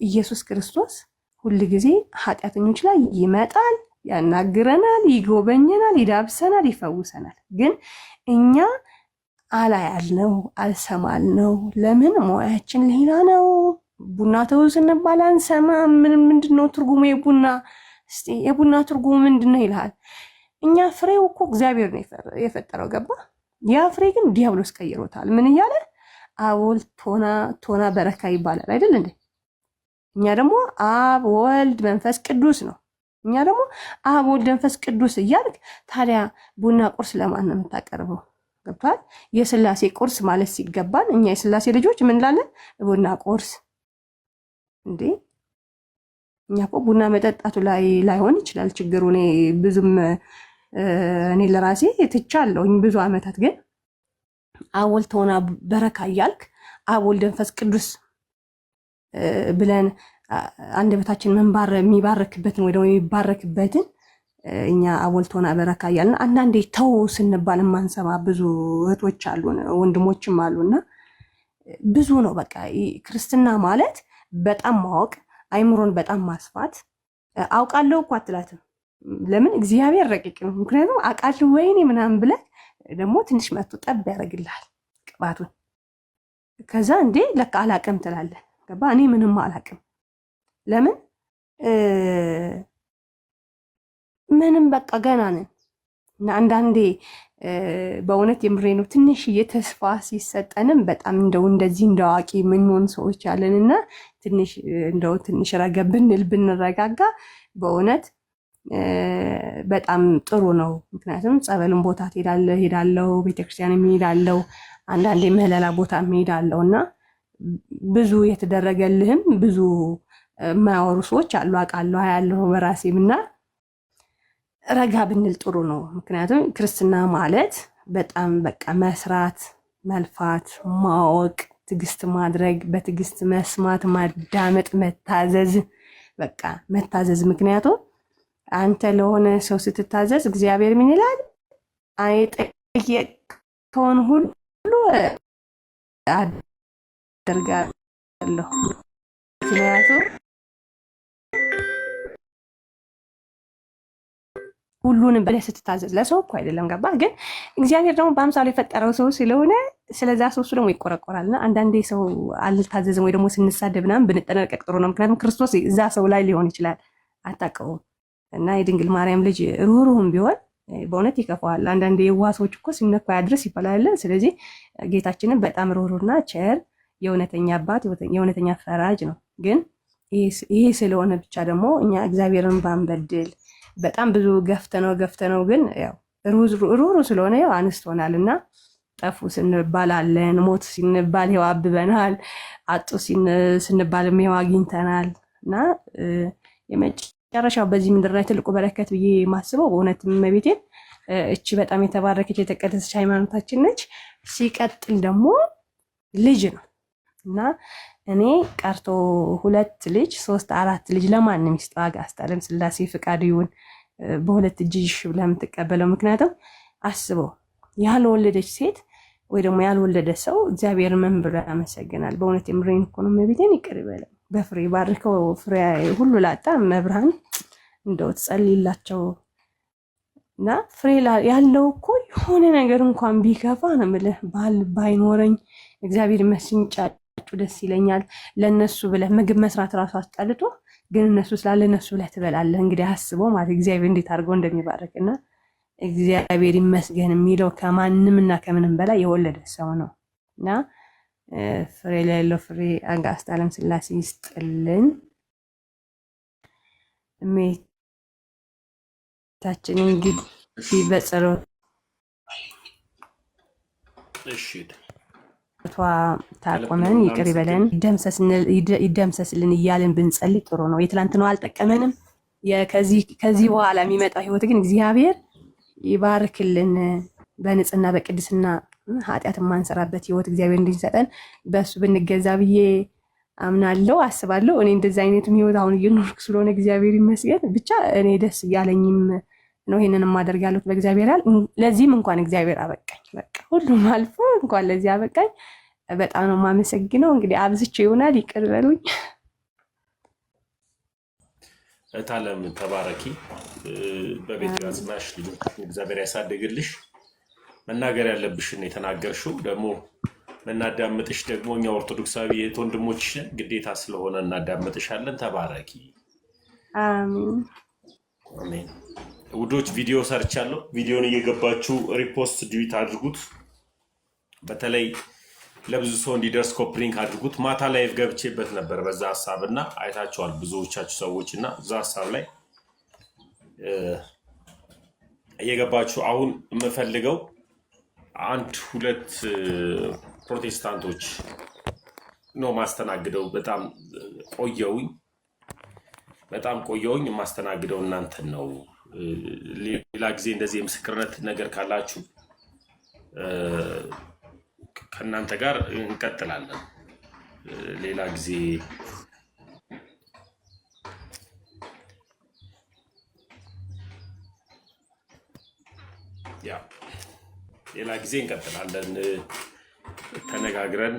ኢየሱስ ክርስቶስ ሁል ጊዜ ኃጢአተኞች ላይ ይመጣል፣ ያናግረናል፣ ይጎበኘናል፣ ይዳብሰናል፣ ይፈውሰናል። ግን እኛ አላያልነው፣ አልሰማልነው። ለምን? ሞያችን ሌላ ነው። ቡና ተው ስንባል አንሰማም። ምንድነው ትርጉሙ የቡና? እስቲ የቡና ትርጉሙ ምንድነው ይልሃል። እኛ ፍሬው እኮ እግዚአብሔር ነው የፈጠረው። ገባ? ያ ፍሬ ግን ዲያብሎስ ቀይሮታል። ምን እያለ? አቦል ቶና በረካ ይባላል አይደል እንዴ? እኛ ደግሞ አብ ወልድ መንፈስ ቅዱስ ነው። እኛ ደግሞ አብ ወልድ መንፈስ ቅዱስ እያልክ ታዲያ ቡና ቁርስ ለማን ነው የምታቀርበው? ገብቷል? የስላሴ ቁርስ ማለት ሲገባን እኛ የስላሴ ልጆች ምን እንላለን? ቡና ቁርስ እንዴ! እኛ እኮ ቡና መጠጣቱ ላይ ላይሆን ይችላል ችግሩ። እኔ ለራሴ ትቻለሁኝ ብዙ ዓመታት፣ ግን አብ ወልድ ተሆና በረካ እያልክ አብ ወልድ መንፈስ ቅዱስ ብለን አንደበታችን የሚባረክበትን ወይ ደግሞ የሚባረክበትን እኛ አብ ወልድ ተሆና በረካ እያልን አንዳንዴ ተው ስንባል የማንሰማ ብዙ እህቶች አሉ ወንድሞችም አሉና ብዙ ነው። በቃ ክርስትና ማለት በጣም ማወቅ፣ አይምሮን በጣም ማስፋት። አውቃለሁ እኮ አትላትም። ለምን? እግዚአብሔር ረቂቅ ነው። ምክንያቱም አውቃለሁ ወይኔ ምናምን ብለህ ደግሞ ትንሽ መቶ ጠብ ያደርግልሃል ቅባቱን። ከዛ እንዴ ለካ አላቅም ትላለህ። ገባ? እኔ ምንም አላቅም። ለምን? ምንም በቃ ገና ነን። እና አንዳንዴ በእውነት የምሬ ነው ትንሽዬ ተስፋ ሲሰጠንም በጣም እንደዚህ እንደ አዋቂ የምንሆን ሰዎች ያለንና ትንሽ ረገብ ብንል ብንረጋጋ በእውነት በጣም ጥሩ ነው። ምክንያቱም ጸበልን ቦታ ሄዳለው፣ ቤተክርስቲያን ሄዳለው፣ አንዳንዴ ምህለላ ቦታ ሄዳለው እና ብዙ የተደረገልህም ብዙ የማያወሩ ሰዎች አሉ። አውቃለሁ ያለው በራሴም እና ረጋ ብንል ጥሩ ነው። ምክንያቱም ክርስትና ማለት በጣም በቃ መስራት፣ መልፋት፣ ማወቅ፣ ትዕግስት ማድረግ፣ በትዕግስት መስማት፣ ማዳመጥ፣ መታዘዝ፣ በቃ መታዘዝ። ምክንያቱም አንተ ለሆነ ሰው ስትታዘዝ እግዚአብሔር ምን ይላል? የጠየቅከውን ሁሉ አደርጋለሁ። ምክንያቱም ሁሉንም ብለህ ስትታዘዝ ለሰው እኮ አይደለም። ገባ? ግን እግዚአብሔር ደግሞ በአምሳሉ የፈጠረው ሰው ስለሆነ ስለዛ ሰው እሱ ደግሞ ይቆረቆራልና አንዳንዴ ሰው አልታዘዝም ወይ ደግሞ ስንሳደብ ምናምን ብንጠነቀቅ ጥሩ ነው። ምክንያቱም ክርስቶስ እዛ ሰው ላይ ሊሆን ይችላል፣ አታውቀውም። እና የድንግል ማርያም ልጅ ሩህሩህም ቢሆን በእውነት ይከፋዋል። አንዳንዴ የዋህ ሰዎች እኮ ሲነኩ ያድርስ ይባላል። ስለዚህ ጌታችንን በጣም ሩህሩህና ቸር፣ የእውነተኛ አባት፣ የእውነተኛ ፈራጅ ነው። ግን ይሄ ስለሆነ ብቻ ደግሞ እኛ እግዚአብሔርን ባንበድል በጣም ብዙ ገፍተነው ግን ያው ሩሩ ስለሆነ ያው አንስቶናል እና ጠፉ ስንባል አለን፣ ሞት ሲንባል ይኸው አብበናል፣ አጡ ስንባል ይኸው አግኝተናል። እና የመጨረሻው በዚህ ምድር ላይ ትልቁ በረከት ብዬ ማስበው በእውነት እመቤቴን እቺ በጣም የተባረከች የተቀደሰች ሃይማኖታችን ነች። ሲቀጥል ደግሞ ልጅ ነው እና እኔ ቀርቶ 2 ልጅ 3 4 ልጅ ለማንም ይስጥ ዋጋ አስጣለም ስላሴ ፍቃዱ ይሁን በሁለት እጅሽ ብለህ የምትቀበለው። ምክንያቱም አስበው ያልወለደች ሴት ወይ ደግሞ ያልወለደ ሰው እግዚአብሔር ምን ብሎ ያመሰግናል? በእውነት የምሬን እኮ ነው። መቤቴን ይቅር ይበለው፣ በፍሬ ባርከው፣ ፍሬ ሁሉ ላጣ መብርሃን እንደው ትጸልይላቸው እና ፍሬ ያለው እኮ የሆነ ነገር እንኳን ቢከፋ ነው የምልህ ባል ባይኖረኝ እግዚአብሔር ይመስገን ደስ ይለኛል። ለነሱ ብለህ ምግብ መስራት ራሱ አስጠልቶ ግን እነሱ ስላለ እነሱ ብለህ ትበላለህ። እንግዲህ አስበው ማለት እግዚአብሔር እንዴት አድርገው እንደሚባረክና እግዚአብሔር ይመስገን የሚለው ከማንም እና ከምንም በላይ የወለደ ሰው ነው እና ፍሬ ለሌለው ፍሬ አጋዕዝተ ዓለም ሥላሴ ይስጥልን። እመቤታችን እንግዲህ በጸሎት ታቆመን ይቅር ይበለን ይደምሰስልን እያልን ብንጸልይ ጥሩ ነው። የትላንትናው አልጠቀመንም። ከዚህ በኋላ የሚመጣው ህይወት ግን እግዚአብሔር ይባርክልን። በንጽህና በቅድስና ኃጢአት የማንሰራበት ህይወት እግዚአብሔር እንዲሰጠን በእሱ ብንገዛ ብዬ አምናለሁ፣ አስባለሁ። እኔ እንደዚህ አይነትም ህይወት አሁን እየኖርኩ ስለሆነ እግዚአብሔር ይመስገን። ብቻ እኔ ደስ እያለኝም ነው ይሄንን ማደርጋለሁ በእግዚአብሔር ያል። ለዚህም እንኳን እግዚአብሔር አበቃኝ። በቃ ሁሉም አልፎ እንኳን ለዚህ አበቃኝ። በጣም ነው የማመሰግነው። እንግዲህ አብዝቼ ይሆናል፣ ይቅር በሉኝ። እታለም ተባረኪ። በቤት ያዝናሽ ልጆችሽን እግዚአብሔር ያሳድግልሽ። መናገር ያለብሽን የተናገርሽው ደግሞ መናዳምጥሽ ደግሞ እኛ ኦርቶዶክሳዊ የት ወንድሞችሽ ግዴታ ስለሆነ እናዳምጥሻለን። ተባረኪ። አሜን አሜን። ውዶች ቪዲዮ ሰርቻለሁ። ቪዲዮን እየገባችሁ ሪፖስት ዲዊት አድርጉት። በተለይ ለብዙ ሰው እንዲደርስ ኮፕሊንክ አድርጉት። ማታ ላይቭ ገብቼበት ነበር በዛ ሀሳብ እና አይታችኋል ብዙዎቻችሁ ሰዎች እና እዛ ሀሳብ ላይ እየገባችሁ አሁን የምፈልገው አንድ ሁለት ፕሮቴስታንቶች ነው ማስተናግደው። በጣም ቆየውኝ የማስተናግደው እናንተን ነው። ሌላ ጊዜ እንደዚህ የምስክርነት ነገር ካላችሁ ከእናንተ ጋር እንቀጥላለን። ሌላ ጊዜ እንቀጥላለን። ተነጋግረን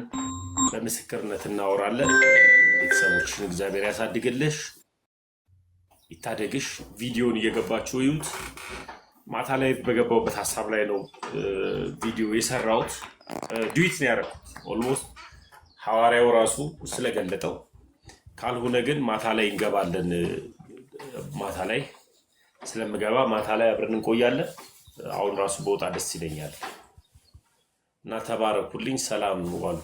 በምስክርነት እናወራለን። ቤተሰቦችን እግዚአብሔር ያሳድግልሽ ይታደግሽ። ቪዲዮን እየገባችሁ እዩት። ማታ ላይ በገባውበት ሀሳብ ላይ ነው ቪዲዮ የሰራሁት። ዱዊት ነው ያደረኩት ኦልሞስት ሐዋርያው ራሱ ስለገለጠው። ካልሆነ ግን ማታ ላይ እንገባለን። ማታ ላይ ስለምገባ ማታ ላይ አብረን እንቆያለን። አሁን ራሱ በወጣ ደስ ይለኛል እና ተባረኩልኝ። ሰላም ዋሉ።